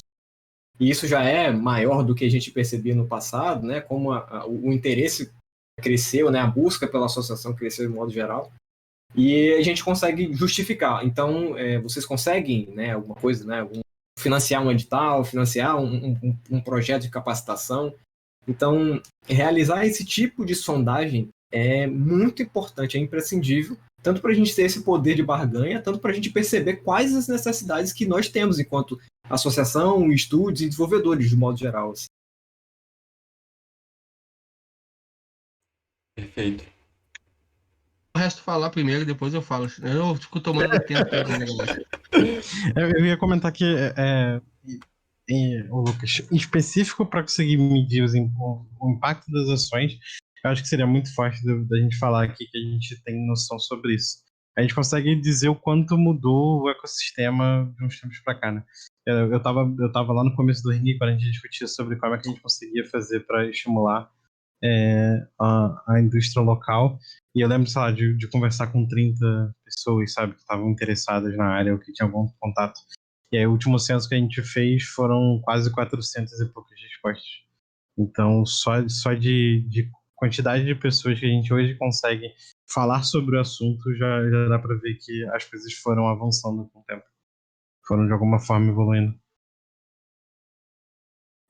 e isso já é maior do que a gente percebia no passado, né? Como o interesse cresceu, né? A busca pela associação cresceu de modo geral. E a gente consegue justificar. Então, vocês conseguem, né, alguma coisa, né, financiar um edital, financiar um projeto de capacitação. Então, realizar esse tipo de sondagem é muito importante, é imprescindível, tanto para a gente ter esse poder de barganha, tanto para a gente perceber quais as necessidades que nós temos enquanto associação, estúdios e desenvolvedores, de modo geral. Assim. Perfeito. O resto falar primeiro e depois eu falo. Eu fico tomando tempo todo o negócio. Eu ia comentar que o Lucas, em específico para conseguir medir o impacto das ações, eu acho que seria muito forte da gente falar aqui que a gente tem noção sobre isso. A gente consegue dizer o quanto mudou o ecossistema de uns tempos para cá, né? Eu tava lá no começo do ringue quando a gente discutia sobre como é que a gente conseguia fazer para estimular a indústria local. E eu lembro, sei lá, de conversar com 30 pessoas, sabe, que estavam interessadas na área ou que tinham algum contato. E aí o último censo que a gente fez foram quase 400 e poucas respostas. Então, só de quantidade de pessoas que a gente hoje consegue falar sobre o assunto, já dá para ver que as coisas foram avançando com o tempo. Foram, de alguma forma, evoluindo.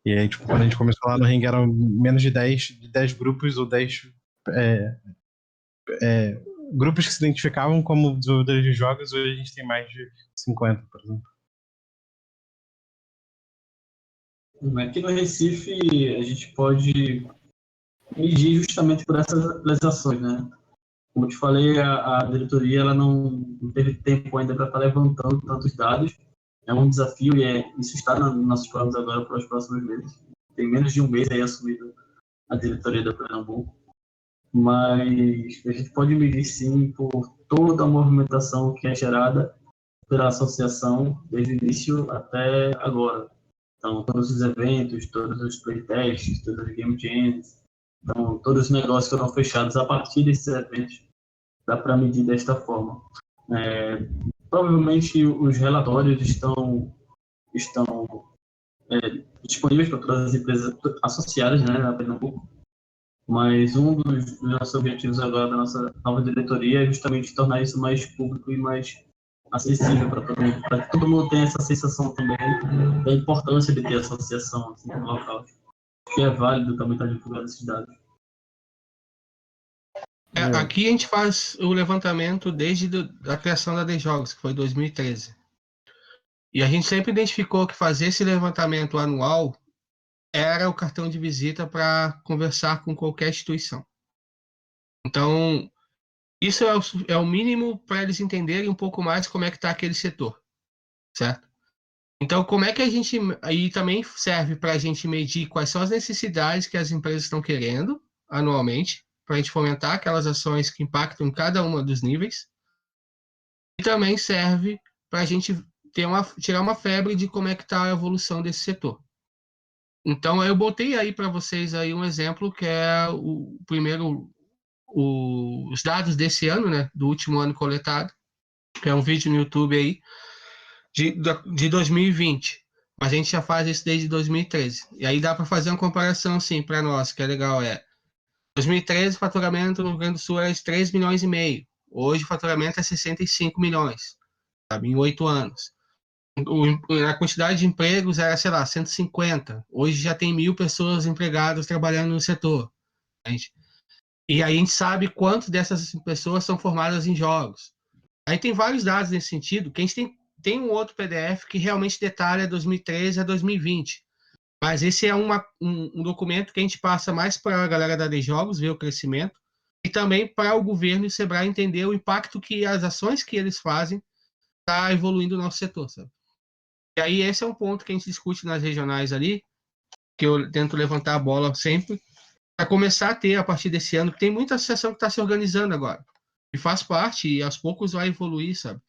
E aí, tipo, quando a gente começou lá no ringue, eram menos de 10 grupos ou 10 grupos que se identificavam como desenvolvedores de jogos. Hoje a gente tem mais de 50, por exemplo. Aqui no Recife, a gente pode medir justamente por essas ações, né? Como eu te falei, a diretoria ela não teve tempo ainda para estar levantando tantos dados. É um desafio e isso está nos nossos planos agora para os próximos meses. tem menos de um mês aí assumido a diretoria da Pernambuco, mas a gente pode medir sim por toda a movimentação que é gerada pela associação desde o início até agora. Então, todos os eventos, todos os playtests, todas as game jams, então, todos os negócios foram fechados a partir desses eventos, dá para medir desta forma. Provavelmente os relatórios estão disponíveis para todas as empresas associadas, né, na Pernambuco, mas um dos nossos objetivos agora da nossa nova diretoria é justamente tornar isso mais público e mais acessível para todo mundo, para que todo mundo tenha essa sensação também da importância de ter associação assim, no local, que é válido também estar divulgando esses dados. Aqui a gente faz o levantamento desde a criação da DJogos, que foi em 2013. E a gente sempre identificou que fazer esse levantamento anual era o cartão de visita para conversar com qualquer instituição. Então, isso é o mínimo para eles entenderem um pouco mais como é que está aquele setor, certo? Então, como é que a gente... Aí também serve para a gente medir quais são as necessidades que as empresas estão querendo anualmente, para a gente fomentar aquelas ações que impactam em cada uma dos níveis. E também serve para a gente tirar uma febre de como é que está a evolução desse setor. Então, eu botei aí para vocês aí um exemplo que é o primeiro, os dados desse ano, né, do último ano coletado, que é um vídeo no YouTube aí, de 2020. Mas a gente já faz isso desde 2013. E aí dá para fazer uma comparação, assim, para nós, que é legal, 2013, o faturamento no Rio Grande do Sul era de 3,5 milhões. Hoje o faturamento é 65 milhões, sabe, em 8 anos. A quantidade de empregos era, sei lá, 150. Hoje já tem 1.000 pessoas empregadas trabalhando no setor. Gente. E aí a gente sabe quantas dessas pessoas são formadas em jogos. Aí tem vários dados nesse sentido, que a gente tem um outro PDF que realmente detalha 2013 a 2020. Mas esse é um documento que a gente passa mais para a galera da DJogos ver o crescimento e também para o governo e o Sebrae entender o impacto que as ações que eles fazem está evoluindo o nosso setor, sabe? E aí esse é um ponto que a gente discute nas regionais ali, que eu tento levantar a bola sempre, para começar a ter, a partir desse ano, que tem muita associação que está se organizando agora. E faz parte, e aos poucos vai evoluir, sabe?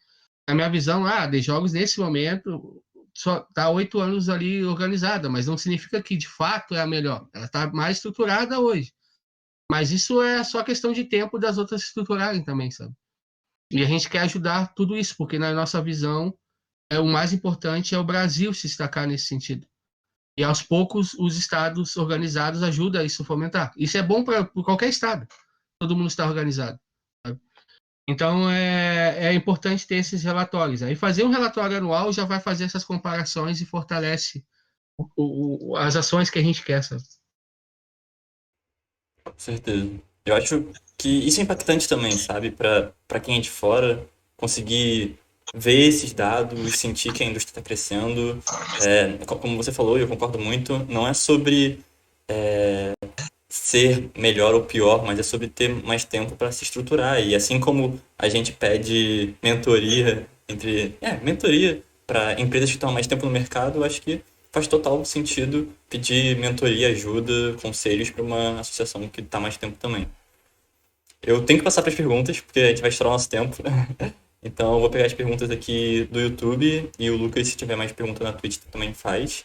Na minha visão, a DJogos, nesse momento, só está 8 anos ali organizada, mas não significa que, de fato, é a melhor. Ela está mais estruturada hoje. Mas isso é só questão de tempo das outras se estruturarem também, sabe? E a gente quer ajudar tudo isso, porque na nossa visão, o mais importante é o Brasil se destacar nesse sentido. E aos poucos os estados organizados ajudam a isso a fomentar. Isso é bom para qualquer estado. Todo mundo está organizado. Sabe? Então é importante ter esses relatórios. Aí fazer um relatório anual já vai fazer essas comparações e fortalece as ações que a gente quer, sabe? Com certeza. Eu acho que isso é impactante também, sabe? Para quem é de fora, conseguir ver esses dados, sentir que a indústria está crescendo. Como você falou, e eu concordo muito, não é sobre ser melhor ou pior, mas é sobre ter mais tempo para se estruturar. E assim como a gente pede mentoria mentoria para empresas que estão há mais tempo no mercado, eu acho que faz total sentido pedir mentoria, ajuda, conselhos para uma associação que está há mais tempo também. Eu tenho que passar para as perguntas, porque a gente vai estourar o nosso tempo. Então eu vou pegar as perguntas aqui do YouTube e o Lucas, se tiver mais pergunta na Twitch, também faz.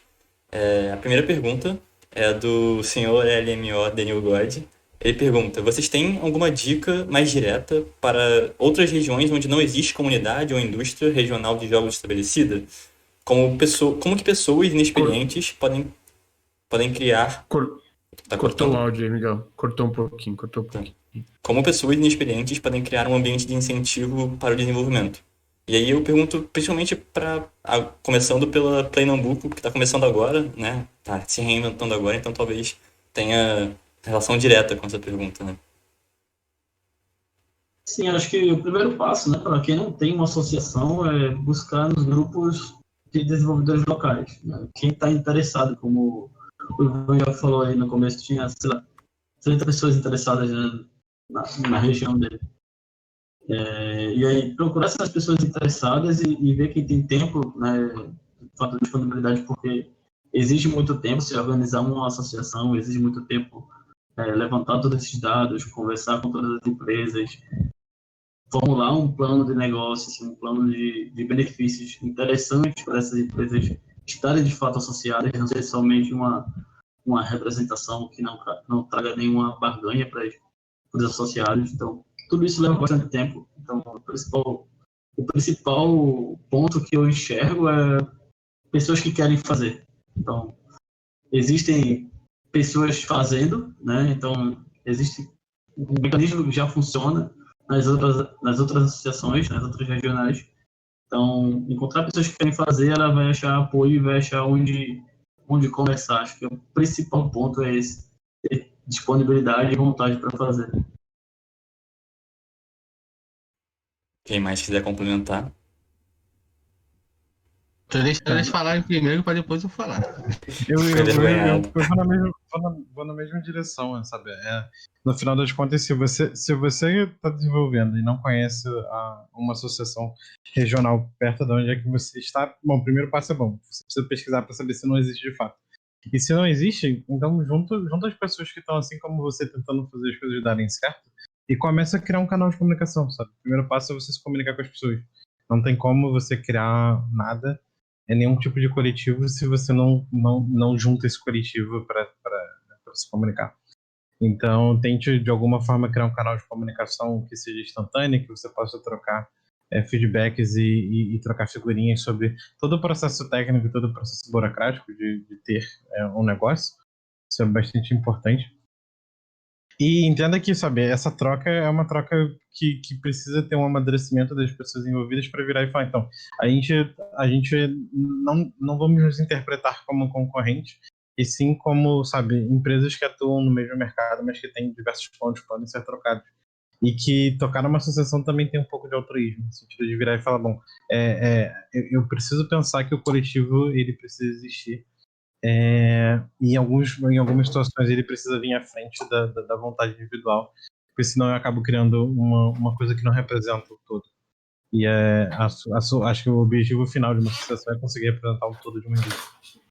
A primeira pergunta é do senhor LMO Daniel God. Ele pergunta: vocês têm alguma dica mais direta para outras regiões onde não existe comunidade ou indústria regional de jogos estabelecida? Como que pessoas inexperientes podem criar... Tá Cortou cortando? o áudio aí, Miguel. Cortou um pouquinho. Como pessoas inexperientes podem criar um ambiente de incentivo para o desenvolvimento? E aí eu pergunto principalmente começando pela Pernambuco, que está começando agora, né? Tá se reinventando agora, então talvez tenha relação direta com essa pergunta, né? Sim, acho que o primeiro passo, né, para quem não tem uma associação, é buscar nos grupos de desenvolvedores locais. Né? Quem está interessado, como o Ivan já falou aí no começo, tinha, sei lá, 30 pessoas interessadas, né, na região dele. E aí, procurar essas pessoas interessadas e ver quem tem tempo, né, falta de disponibilidade, porque exige muito tempo se organizar uma associação, exige muito tempo levantar todos esses dados, conversar com todas as empresas, formular um plano de negócio, assim, um plano de benefícios interessantes para essas empresas estarem de fato associadas, não ser somente uma representação que não traga nenhuma barganha para os associados. Então, tudo isso leva bastante tempo. Então, o principal ponto que eu enxergo é pessoas que querem fazer. Então, existem pessoas fazendo, né? Então, existe um mecanismo que já funciona nas outras associações, nas outras regionais. Então, encontrar pessoas que querem fazer, ela vai achar apoio e vai achar onde conversar. Acho que o principal ponto é esse, ter disponibilidade e vontade para fazer. Quem mais quiser complementar. Tô deixando eles falarem primeiro para depois eu falar. Eu Foi envergonhado. vou na mesma direção, sabe? No final das contas, se você está desenvolvendo e não conhece uma associação regional perto de onde é que você está, bom, o primeiro passo é bom. Você precisa pesquisar para saber se não existe de fato. E se não existe, então junta as pessoas que estão assim como você tentando fazer as coisas darem certo e começa a criar um canal de comunicação, sabe? O primeiro passo é você se comunicar com as pessoas. Não tem como você criar nada, nenhum tipo de coletivo, se você não junta esse coletivo para se comunicar. Então, tente de alguma forma criar um canal de comunicação que seja instantâneo, que você possa trocar feedbacks e trocar figurinhas sobre todo o processo técnico, todo o processo burocrático de ter um negócio. Isso é bastante importante. E entenda que, sabe, essa troca é uma troca que precisa ter um amadurecimento das pessoas envolvidas para virar e falar, então, a gente não vamos nos interpretar como concorrente, e sim como, sabe, empresas que atuam no mesmo mercado, mas que têm diversos pontos que podem ser trocados. E que tocar numa associação também tem um pouco de altruísmo, no sentido de virar e falar, bom, eu preciso pensar que o coletivo, ele precisa existir, em algumas situações ele precisa vir à frente da vontade individual, porque senão eu acabo criando uma coisa que não representa o todo. E acho que o objetivo final de uma associação é conseguir representar o todo de uma indústria.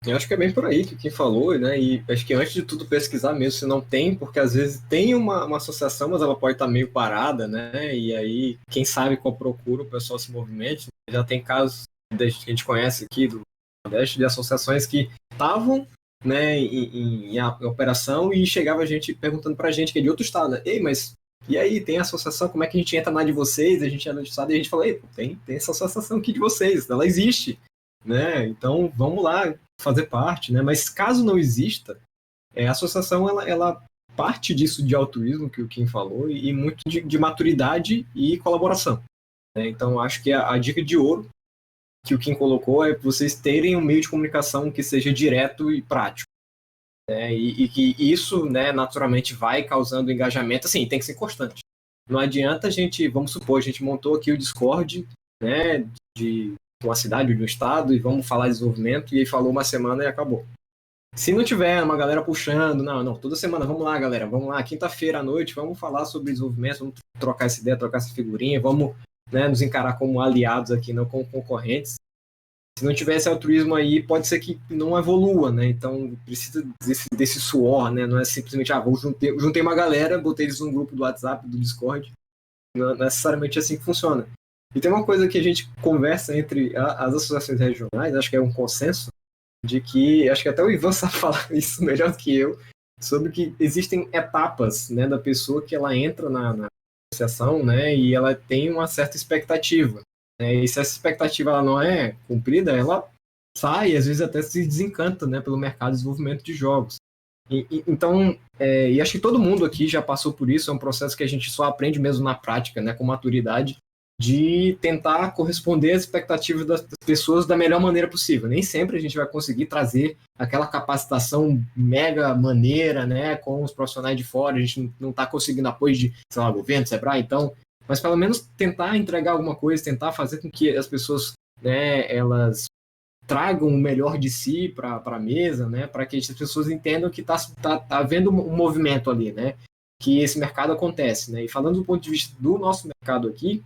Eu acho que é bem por aí que quem falou, né? E acho que antes de tudo pesquisar mesmo se não tem, porque às vezes tem uma associação, mas ela pode estar meio parada, né? E aí, quem sabe com a procura o pessoal se movimente. Já tem casos que a gente conhece aqui do Nordeste de associações que estavam, né, em operação e chegava a gente perguntando pra gente que é de outro estado, né? Ei, mas e aí, tem associação, como é que a gente entra na de vocês? A gente é do estado e a gente fala, ei, tem essa associação aqui de vocês, ela existe, né? Então, vamos lá fazer parte, né? Mas caso não exista, a associação, ela parte disso de altruísmo, que o Kim falou, e muito de maturidade e colaboração, né? Então, acho que a dica de ouro que o Kim colocou é vocês terem um meio de comunicação que seja direto e prático. E que isso, né, naturalmente vai causando engajamento, assim, tem que ser constante. Não adianta vamos supor, a gente montou aqui o Discord, né, de uma cidade, de um estado, e vamos falar de desenvolvimento, e aí falou uma semana e acabou. Se não tiver uma galera puxando, não, toda semana, vamos lá, galera, vamos lá, quinta-feira à noite, vamos falar sobre desenvolvimento, vamos trocar essa ideia, trocar essa figurinha, vamos, né, nos encarar como aliados aqui, não como concorrentes. Se não tiver esse altruísmo aí, pode ser que não evolua, né? Então, precisa desse suor, né? Não é simplesmente, juntei uma galera, botei eles num grupo do WhatsApp, do Discord. Não é necessariamente assim que funciona. E tem uma coisa que a gente conversa entre as associações regionais, acho que é um consenso, de que, acho que até o Ivan sabe falar isso melhor do que eu, sobre que existem etapas, né, da pessoa que ela entra na associação, né, e ela tem uma certa expectativa. E se essa expectativa ela não é cumprida, ela sai, às vezes até se desencanta, né, pelo mercado de desenvolvimento de jogos. Então, e acho que todo mundo aqui já passou por isso, é um processo que a gente só aprende mesmo na prática, né, com maturidade, de tentar corresponder às expectativas das pessoas da melhor maneira possível. Nem sempre a gente vai conseguir trazer aquela capacitação mega maneira, né, com os profissionais de fora, a gente não está conseguindo apoio de, sei lá, governo, Sebrae, então, mas pelo menos tentar entregar alguma coisa, tentar fazer com que as pessoas, né, elas tragam o melhor de si para a mesa, né, para que as pessoas entendam que tá havendo um movimento ali, né, que esse mercado acontece, né. E falando do ponto de vista do nosso mercado aqui,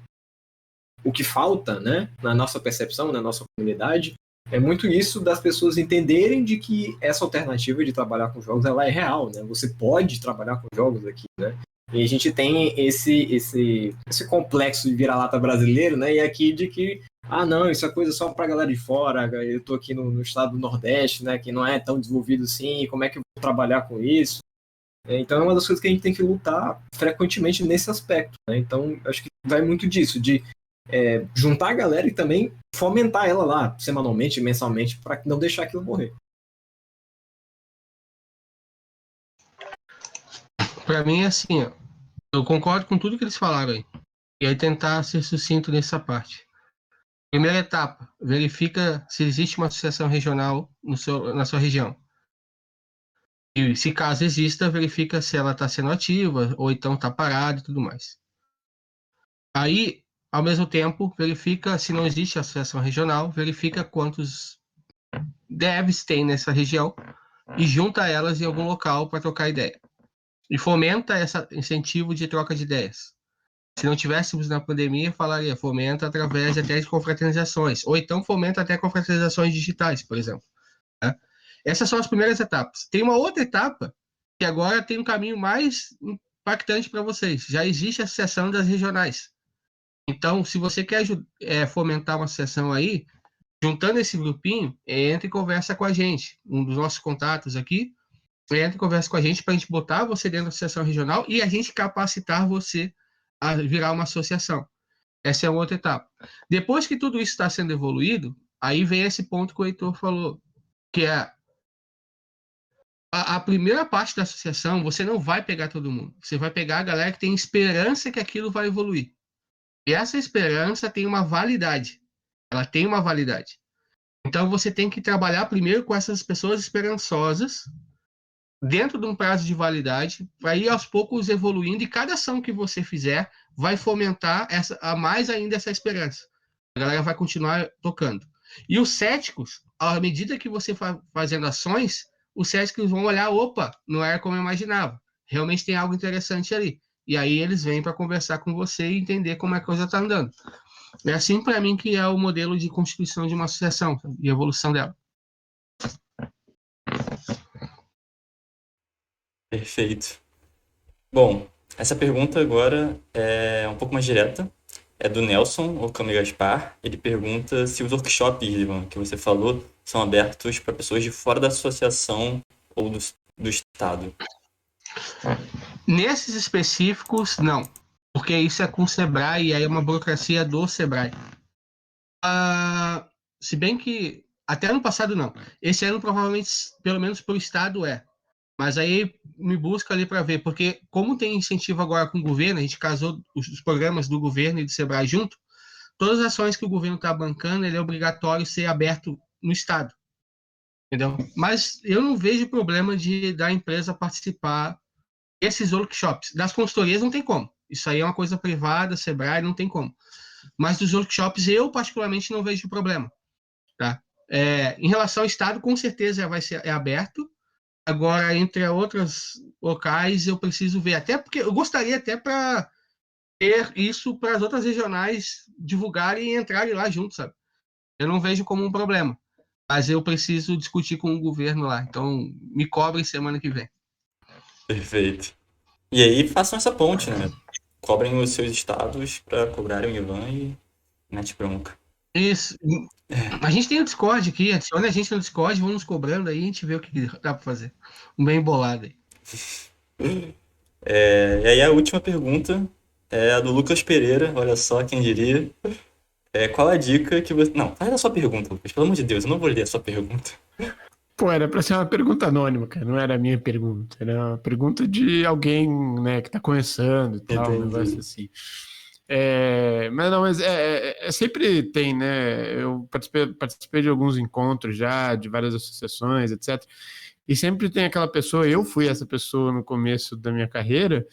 o que falta, né, na nossa percepção, na nossa comunidade, é muito isso das pessoas entenderem de que essa alternativa de trabalhar com jogos, ela é real, né? Você pode trabalhar com jogos aqui, né? E a gente tem esse complexo de vira-lata brasileiro, né? E aqui de que, não, isso é coisa só pra galera de fora, eu tô aqui no estado do Nordeste, né? Que não é tão desenvolvido assim, como é que eu vou trabalhar com isso? Então é uma das coisas que a gente tem que lutar frequentemente nesse aspecto, né? Então acho que vai muito disso, de juntar a galera e também fomentar ela lá, semanalmente, mensalmente, para não deixar aquilo morrer. Para mim é assim, ó, eu concordo com tudo que eles falaram aí. E aí tentar ser sucinto nessa parte. Primeira etapa, verifica se existe uma associação regional na sua região. E se caso exista, verifica se ela está sendo ativa ou então está parada e tudo mais. Aí, ao mesmo tempo, verifica se não existe associação regional, verifica quantos devs tem nessa região e junta elas em algum local para trocar ideia. E fomenta esse incentivo de troca de ideias. Se não tivéssemos na pandemia, falaria fomenta através até de confraternizações, ou então fomenta até confraternizações digitais, por exemplo. Né? Essas são as primeiras etapas. Tem uma outra etapa que agora tem um caminho mais impactante para vocês. Já existe a associação das regionais. Então, se você quer fomentar uma associação aí, juntando esse grupinho, entra e conversa com a gente. Um dos nossos contatos aqui, entra e conversa com a gente para a gente botar você dentro da associação regional e a gente capacitar você a virar uma associação. Essa é uma outra etapa. Depois que tudo isso está sendo evoluído, aí vem esse ponto que o Heitor falou, que é a primeira parte da associação, você não vai pegar todo mundo. Você vai pegar a galera que tem esperança que aquilo vai evoluir. E essa esperança tem uma validade. Ela tem uma validade. Então você tem que trabalhar primeiro com essas pessoas esperançosas, dentro de um prazo de validade, para ir aos poucos evoluindo, e cada ação que você fizer vai fomentar a mais ainda essa esperança. A galera vai continuar tocando. E os céticos, à medida que você vai fazendo ações, os céticos vão olhar, opa, não era como eu imaginava. Realmente tem algo interessante ali. E aí eles vêm para conversar com você e entender como é que a coisa está andando. É assim, para mim, que é o modelo de constituição de uma associação e evolução dela. Perfeito. Bom, essa pergunta agora é um pouco mais direta. É do Nelson Okami Gaspar. Ele pergunta se os workshops, Ivan, que você falou, são abertos para pessoas de fora da associação ou do Estado. Nesses específicos, não. Porque isso é com o Sebrae e aí é uma burocracia do Sebrae. Se bem que até ano passado não. Esse ano provavelmente, pelo menos para o Estado, é. Mas aí me busca ali para ver, porque como tem incentivo agora com o governo, a gente casou os programas do governo e do Sebrae junto, todas as ações que o governo está bancando, ele é obrigatório ser aberto no Estado. Entendeu? Mas eu não vejo problema da empresa participar desses workshops. Das consultorias não tem como. Isso aí é uma coisa privada, Sebrae, não tem como. Mas dos workshops eu particularmente não vejo problema. Tá? Em relação ao Estado, com certeza vai ser aberto. Agora, entre outros locais, eu preciso ver. Até porque eu gostaria até para ter isso para as outras regionais divulgarem e entrarem lá junto, sabe? Eu não vejo como um problema. Mas eu preciso discutir com o governo lá. Então, me cobrem semana que vem. Perfeito. E aí façam essa ponte, né? Cobrem os seus estados para cobrarem o Ivan e mete bronca. Isso. A gente tem o Discord aqui. Adicione a gente no Discord, vamos nos cobrando aí, a gente vê o que dá para fazer. Um bem bolado aí. E aí a última pergunta é a do Lucas Pereira, olha só, quem diria. Qual a dica que você... Não, faz a sua pergunta, Lucas, pelo amor de Deus, eu não vou ler a sua pergunta. Pô, era pra ser uma pergunta anônima, cara. Não era a minha pergunta. Era uma pergunta de alguém, né, que tá começando e tal, um negócio assim. Mas sempre tem, né? Eu participei de alguns encontros já, de várias associações, etc. E sempre tem aquela pessoa, eu fui essa pessoa no começo da minha carreira,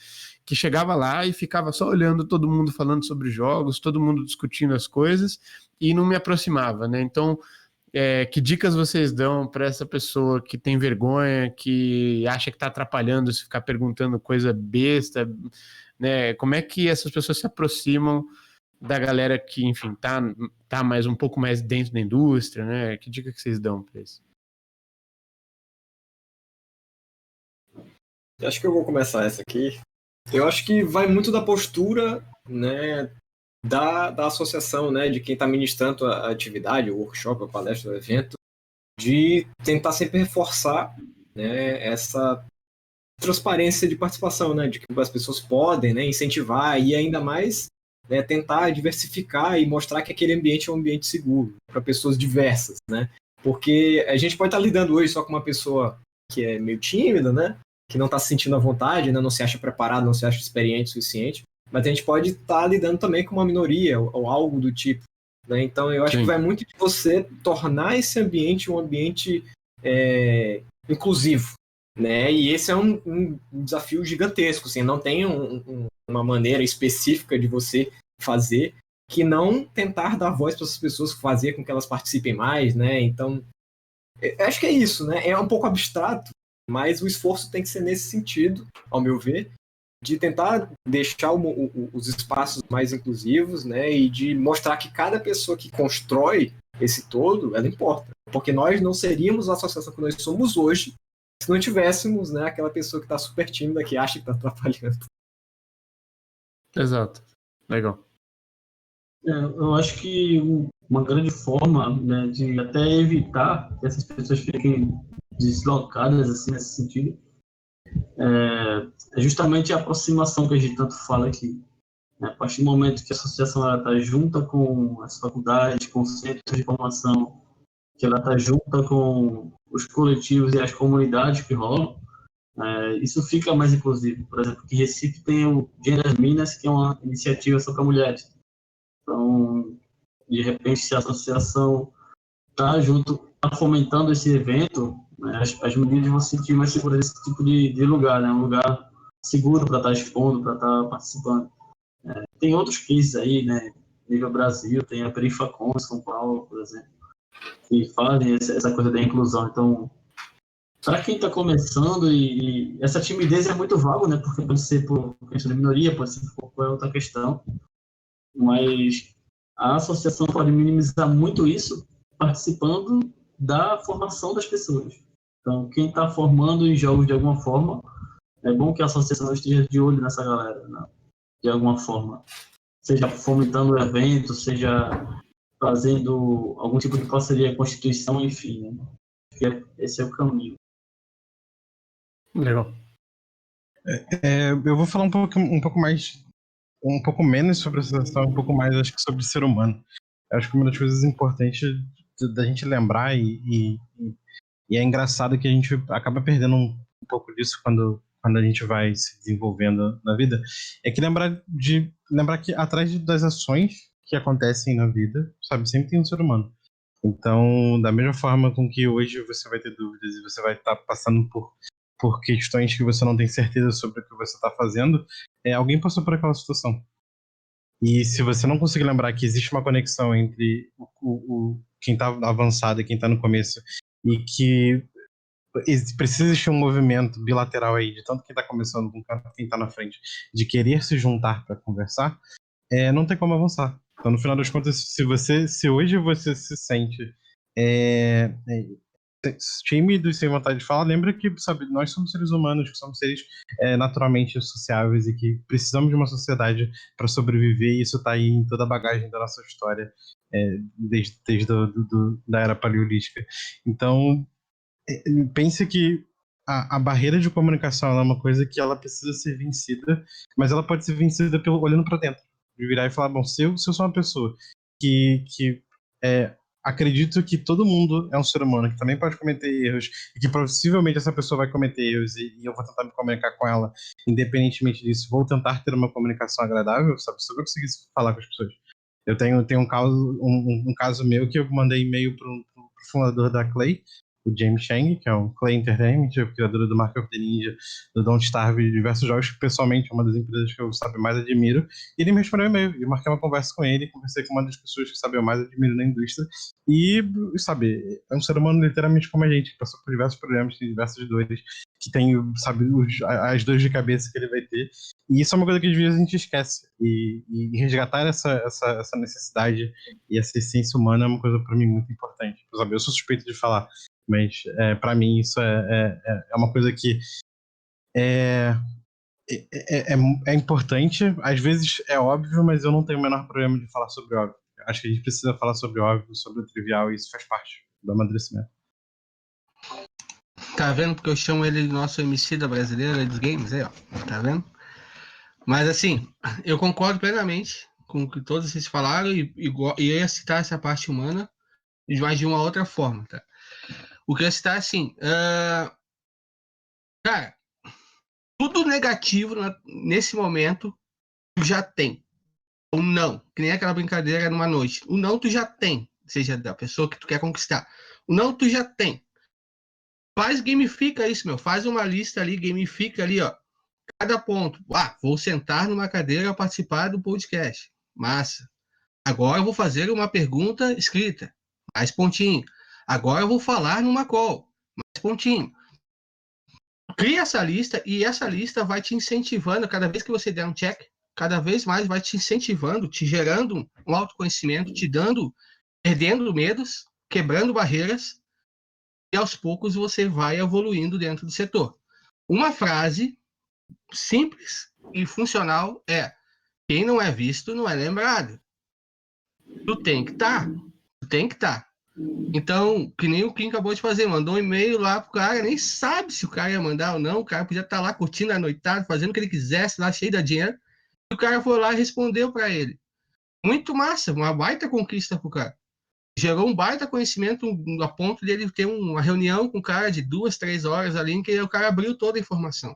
que chegava lá e ficava só olhando todo mundo falando sobre jogos, todo mundo discutindo as coisas, e não me aproximava, né? Então, que dicas vocês dão para essa pessoa que tem vergonha, que acha que está atrapalhando se ficar perguntando coisa besta, né? Como é que essas pessoas se aproximam da galera que, enfim, tá mais um pouco mais dentro da indústria, né? Que dica que vocês dão para isso? Acho que eu vou começar essa aqui. Eu acho que vai muito da postura, né, da associação, né, de quem está ministrando a atividade, o workshop, a palestra, o evento, de tentar sempre reforçar, né, essa transparência de participação, né, de que as pessoas podem, né, incentivar e ainda mais, né, tentar diversificar e mostrar que aquele ambiente é um ambiente seguro para pessoas diversas, né, porque a gente pode estar lidando hoje só com uma pessoa que é meio tímida, né, que não está se sentindo à vontade, né, não se acha preparado, não se acha experiente o suficiente, mas a gente pode estar lidando também com uma minoria ou algo do tipo, né, então eu acho que vai muito de você tornar esse ambiente um ambiente inclusivo, né? E esse é um desafio gigantesco, assim, não tem uma maneira específica de você fazer que não tentar dar voz para essas pessoas, fazer com que elas participem mais, né? Então, acho que é isso, né? É um pouco abstrato, mas o esforço tem que ser nesse sentido, ao meu ver, de tentar deixar os espaços mais inclusivos, né? E de mostrar que cada pessoa que constrói esse todo, ela importa. Porque nós não seríamos a associação que nós somos hoje se não tivéssemos, né, aquela pessoa que está super tímida, que acha que está atrapalhando. Exato. Legal. Eu acho que uma grande forma, né, de até evitar que essas pessoas fiquem deslocadas assim, nesse sentido é justamente a aproximação que a gente tanto fala aqui. A partir do momento que a associação está junta com as faculdades, com os centros de formação, que ela está junta com os coletivos e as comunidades que rolam, isso fica mais inclusivo. Por exemplo, que Recife tem o Dia das Minas, que é uma iniciativa só para mulheres. Então, de repente, se a associação está junto, está fomentando esse evento, né, as meninas vão se sentir mais seguras nesse tipo de lugar, né, um lugar seguro para estar expondo, para estar participando. Tem outros cases aí, né, nível Brasil, tem a Perifacom em São Paulo, por exemplo, que fazem essa coisa da inclusão. Então, para quem está começando, e essa timidez é muito vaga, né, porque pode ser por questão de minoria, pode ser por outra questão, mas a associação pode minimizar muito isso participando da formação das pessoas. Então, quem está formando em jogos de alguma forma, é bom que a associação esteja de olho nessa galera, né? De alguma forma. Seja fomentando o evento, seja fazendo algum tipo de parceria com a instituição, enfim. Né? Esse é o caminho. Legal. Eu vou falar um pouco menos sobre a associação, um pouco mais, acho que, sobre o ser humano. Eu acho que uma das coisas importantes da gente lembrar e é engraçado que a gente acaba perdendo um pouco disso quando a gente vai se desenvolvendo na vida, é que lembrar que atrás das ações que acontecem na vida, sabe, sempre tem um ser humano. Então, da mesma forma com que hoje você vai ter dúvidas e você vai estar passando por questões que você não tem certeza sobre o que você está fazendo, alguém passou por aquela situação. E se você não conseguir lembrar que existe uma conexão entre quem está avançado e quem está no começo, e que precisa existir um movimento bilateral aí, de tanto quem está começando com quem está na frente, de querer se juntar para conversar, não tem como avançar. Então, no final das contas, se hoje você se sente tímido e sem vontade de falar, lembra que, sabe, nós somos seres humanos, que somos seres naturalmente sociáveis e que precisamos de uma sociedade para sobreviver, e isso está aí em toda a bagagem da nossa história, desde da era paleolítica. Então, pense que a barreira de comunicação é uma coisa que ela precisa ser vencida, mas ela pode ser vencida olhando para dentro, de virar e falar, bom, se eu sou uma pessoa que acredito que todo mundo é um ser humano, que também pode cometer erros, e que possivelmente essa pessoa vai cometer erros, e eu vou tentar me comunicar com ela, independentemente disso, vou tentar ter uma comunicação agradável, sabe, se eu conseguir falar com as pessoas. Eu tenho um caso meu que eu mandei e-mail pro fundador da Clay, o James Chang, que é um Clay Entertainment, o criador do Mark of the Ninja, do Don't Starve e de diversos jogos, que pessoalmente é uma das empresas que eu mais admiro. E ele me respondeu um e-mail, eu marquei uma conversa com ele, conversei com uma das pessoas que eu mais admiro na indústria. E, sabe, é um ser humano literalmente como a gente, que passou por diversos problemas, tem diversas dores, que tem, sabe, as dores de cabeça que ele vai ter. E isso é uma coisa que às vezes a gente esquece. E resgatar essa necessidade e essa essência humana é uma coisa para mim muito importante. Sabe, eu sou suspeito de falar, mas para mim isso é uma coisa que é, é importante. Às vezes é óbvio, mas eu não tenho o menor problema de falar sobre óbvio. Acho que a gente precisa falar sobre óbvio, sobre o trivial, e isso faz parte do amadurecimento. Tá vendo? Porque eu chamo ele de nosso MC da brasileira dos games, aí, ó. Tá vendo? Mas assim, eu concordo plenamente com o que todos vocês falaram e ia citar essa parte humana, mas de uma outra forma, tá? O que eu ia citar, assim, cara, tudo negativo nesse momento tu já tem. O não, que nem aquela brincadeira numa noite. O não tu já tem, seja da pessoa que tu quer conquistar. O não tu já tem. Faz, gamifica isso, meu. Faz uma lista ali, gamifica ali, ó. Cada ponto. Vou sentar numa cadeira participar do podcast. Massa. Agora eu vou fazer uma pergunta escrita. Mais pontinho. Agora eu vou falar numa call. Mais pontinho. Cria essa lista e essa lista vai te incentivando. Cada vez que você der um check, cada vez mais vai te incentivando, te gerando um autoconhecimento, te dando, perdendo medos, quebrando barreiras. E aos poucos você vai evoluindo dentro do setor. Uma frase simples e funcional é: quem não é visto não é lembrado. Tu tem que estar. Tu tem que estar. Então, que nem o Kim acabou de fazer, mandou um e-mail lá pro cara, nem sabe se o cara ia mandar ou não, o cara podia estar lá curtindo a noitada, fazendo o que ele quisesse, lá cheio de dinheiro, e o cara foi lá e respondeu para ele. Muito massa, uma baita conquista pro cara. Gerou um baita conhecimento a ponto dele ter uma reunião com o cara de 2, 3 horas ali, em que o cara abriu toda a informação.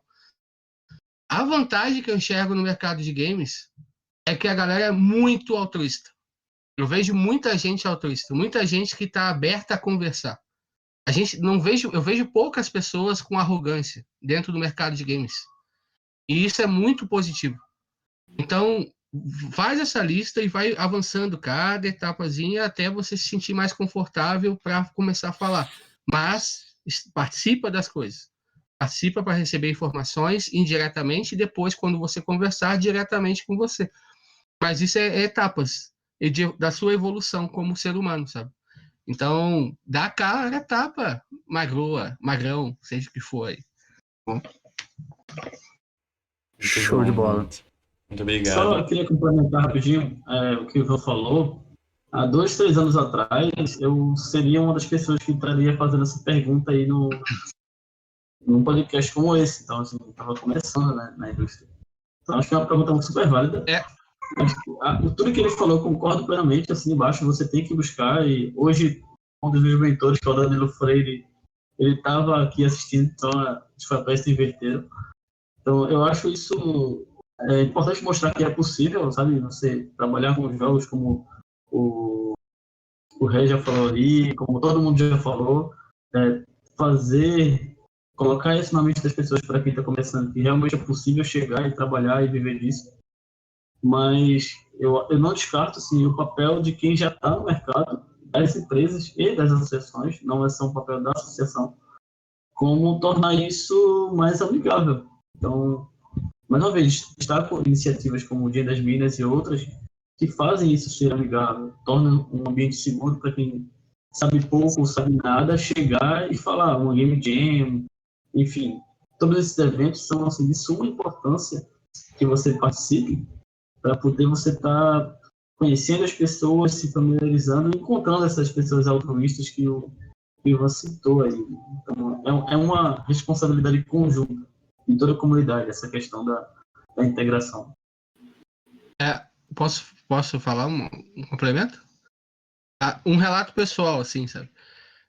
A vantagem que eu enxergo no mercado de games é que a galera é muito altruísta. Eu vejo muita gente altruísta, muita gente que está aberta a conversar. Eu vejo poucas pessoas com arrogância dentro do mercado de games. E isso é muito positivo. Então, faz essa lista e vai avançando cada etapazinha até você se sentir mais confortável para começar a falar. Mas participa das coisas. Participa para receber informações indiretamente e depois, quando você conversar, diretamente com você. Mas isso é etapas da sua evolução como ser humano, sabe? Então, dá a cara, tapa, magroa, magrão, seja o que for aí. Bom. Show de bola. Muito obrigado. Só queria complementar rapidinho o que o Ivan falou. Há 2, 3 anos atrás, eu seria uma das pessoas que estaria fazendo essa pergunta aí num podcast como esse. Então, assim, eu estava começando, né, na indústria. Então, acho que é uma pergunta super válida. Tudo que ele falou, eu concordo plenamente. Assim, embaixo você tem que buscar. E hoje, um dos meus mentores, que é o Danilo Freire, ele estava aqui assistindo, então os papéis se inverteram. Então, eu acho isso importante mostrar que é possível, sabe? Você trabalhar com jogos como o Rei já falou ali, como todo mundo já falou, colocar isso na mente das pessoas para quem está começando, que realmente é possível chegar e trabalhar e viver disso. Mas eu não descarto assim, o papel de quem já está no mercado, das empresas e das associações, não é só um papel da associação, como tornar isso mais amigável. Então, mais uma vez, estar com iniciativas como o Dia das Minas e outras que fazem isso ser amigável, tornam um ambiente seguro para quem sabe pouco ou sabe nada, chegar e falar uma game jam, enfim. Todos esses eventos são assim, de suma importância que você participe, para poder você estar conhecendo as pessoas, se familiarizando e encontrando essas pessoas altruístas que o Ivan citou aí. Então, é uma responsabilidade conjunta em toda a comunidade, essa questão da integração. Posso falar um complemento? Um relato pessoal, assim, sabe?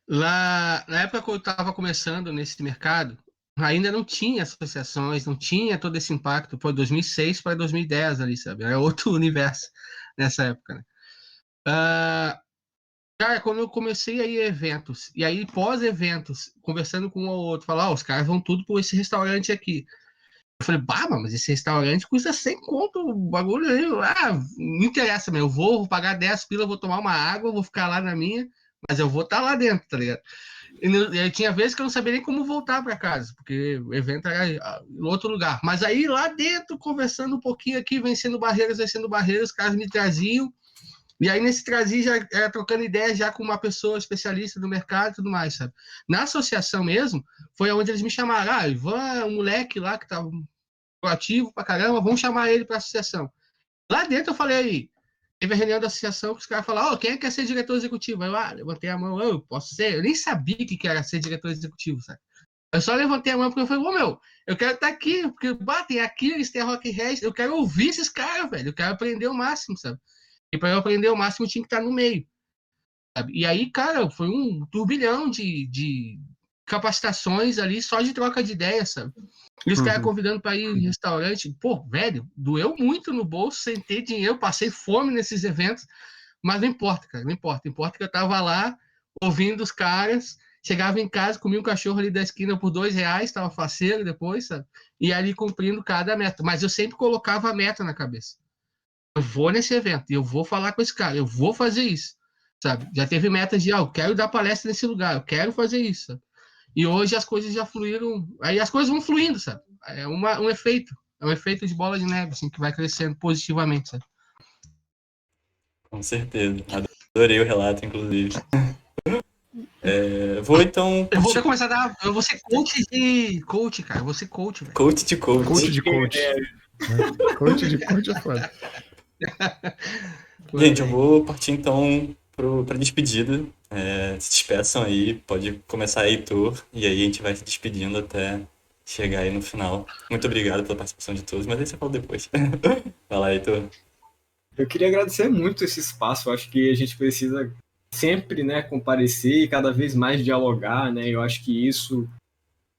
Lá, na época que eu estava começando nesse mercado, ainda não tinha associações, não tinha todo esse impacto. Foi 2006 para 2010 ali, sabe? Era outro universo nessa época, né? Cara, quando eu comecei a ir a eventos, e aí pós-eventos, conversando com um ou outro, falar, os caras vão tudo por esse restaurante aqui. Eu falei, bah, mas esse restaurante custa 100 conto, o bagulho aí. Não interessa, meu. Eu vou pagar 10 pila, vou tomar uma água, vou ficar lá na minha, mas eu vou estar lá dentro, tá ligado? E aí tinha vezes que eu não sabia nem como voltar para casa, porque o evento era em outro lugar. Mas aí lá dentro, conversando um pouquinho aqui, vencendo barreiras, os caras me traziam. E aí nesse trazia já era trocando ideias já com uma pessoa especialista do mercado e tudo mais, sabe? Na associação mesmo, foi onde eles me chamaram. Ivan é um moleque lá que estava proativo pra caramba, vamos chamar ele para a associação. Lá dentro eu falei aí, teve a reunião da associação que os caras falaram, quem é que quer ser diretor executivo? Aí eu levantei a mão, eu posso ser? Eu nem sabia que era ser diretor executivo, sabe? Eu só levantei a mão porque eu falei, meu, eu quero estar aqui, porque tem Aquiles, tem a Rock Red, eu quero ouvir esses caras, velho, eu quero aprender o máximo, sabe? E para eu aprender o máximo, eu tinha que estar no meio, sabe? E aí, cara, foi um turbilhão de capacitações ali só de troca de ideias, sabe? E os caras convidando para ir em restaurante. Pô, velho, doeu muito no bolso, sem ter dinheiro, passei fome nesses eventos, mas não importa, cara, não importa. Importa que eu tava lá ouvindo os caras, chegava em casa, comia um cachorro ali da esquina por R$ 2, tava faceiro depois, sabe? E ali cumprindo cada meta. Mas eu sempre colocava a meta na cabeça. Eu vou nesse evento, eu vou falar com esse cara, eu vou fazer isso, sabe? Já teve metas de, eu quero dar palestra nesse lugar, eu quero fazer isso, sabe? E hoje as coisas já fluíram, aí as coisas vão fluindo, sabe? Um efeito, é um efeito de bola de neve, assim, que vai crescendo positivamente, sabe? Com certeza. Adorei o relato, inclusive. Vou então. Eu vou começar a dar. Eu vou ser coach de. Coach, cara. Eu vou ser coach, velho. Coach de coach. Coach de coach. Coach de coach é foda. Gente, eu vou partir então pra despedida. Se despeçam aí, pode começar aí, Heitor, e aí a gente vai se despedindo até chegar aí no final. Muito obrigado pela participação de todos, mas aí você fala depois. Vai lá, Heitor. Eu queria agradecer muito esse espaço. Eu acho que a gente precisa sempre, né, comparecer e cada vez mais dialogar, né? Eu acho que isso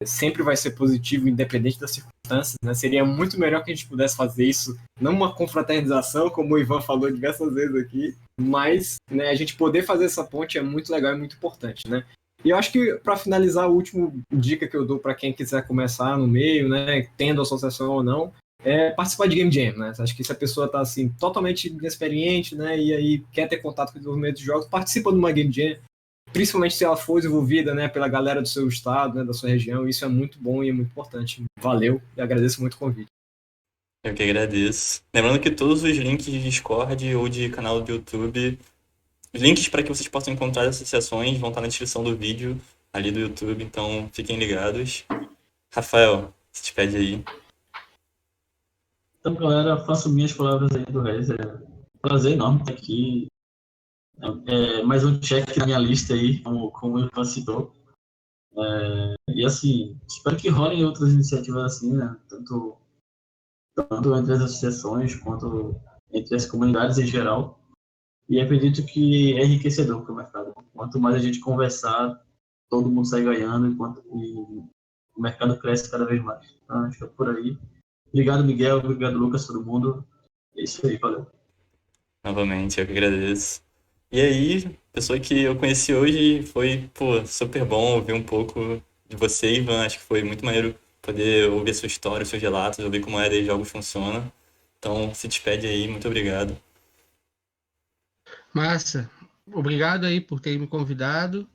sempre vai ser positivo, independente das circunstâncias, né? Seria muito melhor que a gente pudesse fazer isso, não uma confraternização, como o Ivan falou diversas vezes aqui, mas, né, a gente poder fazer essa ponte é muito legal e muito importante, né? E eu acho que, para finalizar, a última dica que eu dou para quem quiser começar no meio, né, tendo associação ou não, é participar de Game Jam, né? Acho que se a pessoa está assim, totalmente inexperiente, né, e aí quer ter contato com o desenvolvimento de jogos, participa de uma Game Jam, principalmente se ela for desenvolvida, né, pela galera do seu estado, né, da sua região. Isso é muito bom e é muito importante. Valeu e agradeço muito o convite. Eu que agradeço. Lembrando que todos os links de Discord ou de canal do YouTube, os links para que vocês possam encontrar as associações vão estar na descrição do vídeo ali do YouTube, então fiquem ligados. Rafael, se despede aí. Então, galera, faço minhas palavras aí do Rez. É um prazer enorme estar aqui. Mais um check na minha lista aí, como o Ivan citou. E assim, espero que rolem outras iniciativas assim, né? Tanto entre as associações quanto entre as comunidades em geral. E acredito que é enriquecedor para o mercado. Quanto mais a gente conversar, todo mundo sai ganhando e o mercado cresce cada vez mais. Então, acho que é por aí. Obrigado, Miguel. Obrigado, Lucas, todo mundo. É isso aí, valeu. Novamente, eu que agradeço. E aí, pessoa que eu conheci hoje, foi, pô, super bom ouvir um pouco de você, Ivan. Acho que foi muito maneiro poder ouvir a sua história, os seus relatos, ouvir como a área de jogos funciona. Então, se despede aí, muito obrigado. Massa. Obrigado aí por ter me convidado.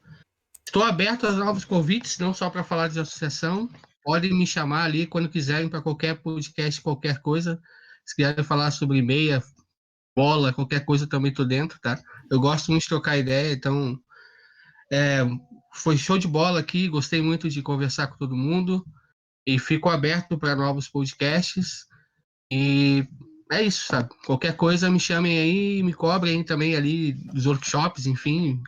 Estou aberto a novos convites, não só para falar de associação. Podem me chamar ali quando quiserem para qualquer podcast, qualquer coisa. Se quiserem falar sobre meia, bola, qualquer coisa, também estou dentro, tá? Eu gosto muito de trocar ideia, então foi show de bola aqui. Gostei muito de conversar com todo mundo e fico aberto para novos podcasts. E é isso, sabe? Qualquer coisa me chamem aí, me cobrem também ali dos workshops, enfim.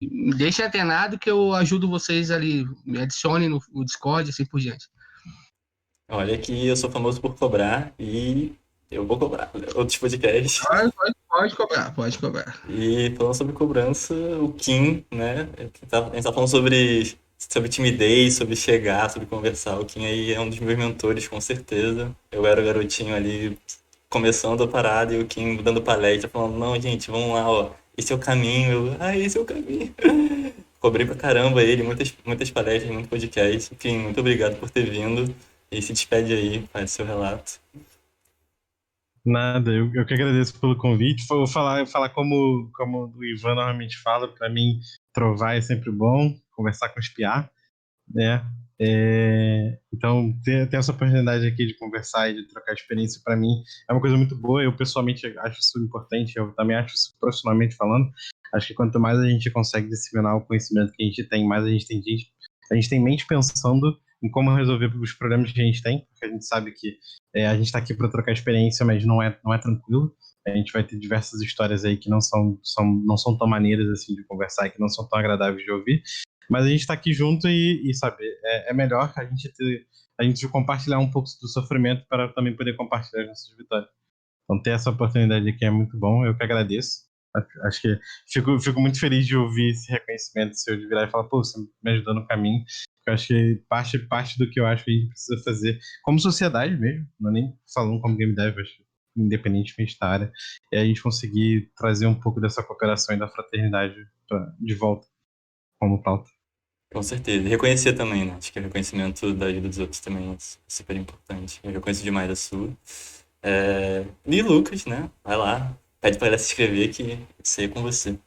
Me deixem antenado que eu ajudo vocês ali, me adicionem no Discord, assim por diante. Olha que eu sou famoso por cobrar e eu vou cobrar outros podcasts. Pode cobrar, pode cobrar. E falando sobre cobrança, o Kim, né? A gente tá falando sobre timidez, sobre chegar, sobre conversar. O Kim aí é um dos meus mentores, com certeza. Eu era o garotinho ali começando a parada e o Kim dando palestra, falando, não, gente, vamos lá, ó. esse é o caminho. Esse é o caminho. Cobrei pra caramba ele, muitas palestras, muito podcast. Enfim, muito obrigado por ter vindo. E se despede aí, faz seu relato. Nada, eu que agradeço pelo convite. Vou falar como o Ivan normalmente fala, para mim, trovar é sempre bom, conversar com os piá, né? Então, ter essa oportunidade aqui de conversar e de trocar experiência, para mim, é uma coisa muito boa. Eu, pessoalmente, acho isso importante, eu também acho isso profissionalmente falando. Acho que quanto mais a gente consegue disseminar o conhecimento que a gente tem, mais a gente tem mente pensando em como resolver os problemas que a gente tem, porque a gente sabe que a gente está aqui para trocar experiência, mas não é tranquilo. A gente vai ter diversas histórias aí que não são tão maneiras assim de conversar, e que não são tão agradáveis de ouvir. Mas a gente está aqui junto e sabe, é melhor a gente compartilhar um pouco do sofrimento para também poder compartilhar as nossas vitórias. Então, ter essa oportunidade aqui é muito bom, eu que agradeço. Acho que fico muito feliz de ouvir esse reconhecimento seu, de virar e falar, pô, você me ajudou no caminho. Eu acho que parte do que eu acho que a gente precisa fazer, como sociedade mesmo, não é nem falando como game dev, acho que independentemente da área, é a gente conseguir trazer um pouco dessa cooperação e da fraternidade de volta como pauta. Com certeza. E reconhecer também, né? Acho que o reconhecimento da ajuda dos outros também é super importante. Eu reconheço demais a sua. E Lucas, né? Vai lá. Pede pra ela se inscrever que isso aí é com você.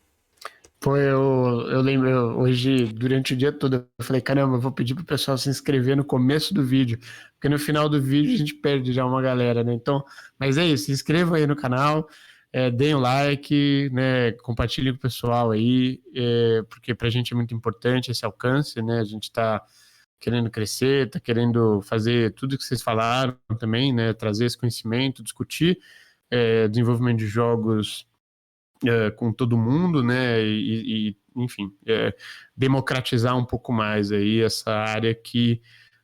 Pô, eu lembro, hoje, durante o dia todo, eu falei, caramba, eu vou pedir pro pessoal se inscrever no começo do vídeo, porque no final do vídeo a gente perde já uma galera, né? Então, mas é isso, se inscrevam aí no canal, deem o like, né? Compartilhem com o pessoal aí, porque pra gente é muito importante esse alcance, né? A gente tá querendo crescer, tá querendo fazer tudo que vocês falaram também, né? Trazer esse conhecimento, discutir desenvolvimento de jogos com todo mundo, né? Enfim, democratizar um pouco mais aí essa área que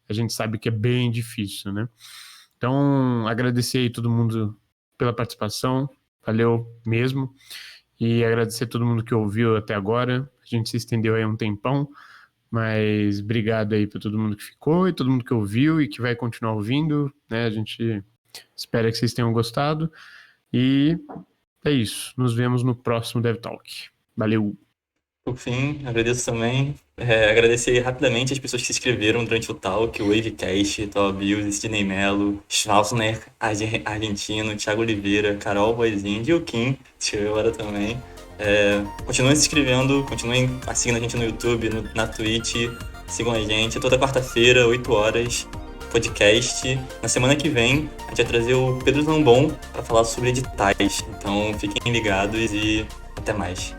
a gente sabe que é bem difícil, né? Então, agradecer aí todo mundo pela participação, valeu mesmo, e agradecer a todo mundo que ouviu até agora. A gente se estendeu aí um tempão, mas obrigado aí para todo mundo que ficou e todo mundo que ouviu e que vai continuar ouvindo, né? A gente espera que vocês tenham gostado e é isso. Nos vemos no próximo Dev Talk. Valeu! Por fim, agradeço também. Agradecer rapidamente as pessoas que se inscreveram durante o talk, o Wavecast, Tobias, Sidney Mello, Schnauzner, Argentino, Thiago Oliveira, Carol Boizinho e o Kim, se inscreveu agora também. Continuem se inscrevendo, continuem seguindo a gente no YouTube, na Twitch, sigam a gente. Toda quarta-feira, 8 horas, podcast. Na semana que vem, a gente vai trazer o Pedro Zambon para falar sobre editais. Então, fiquem ligados e até mais.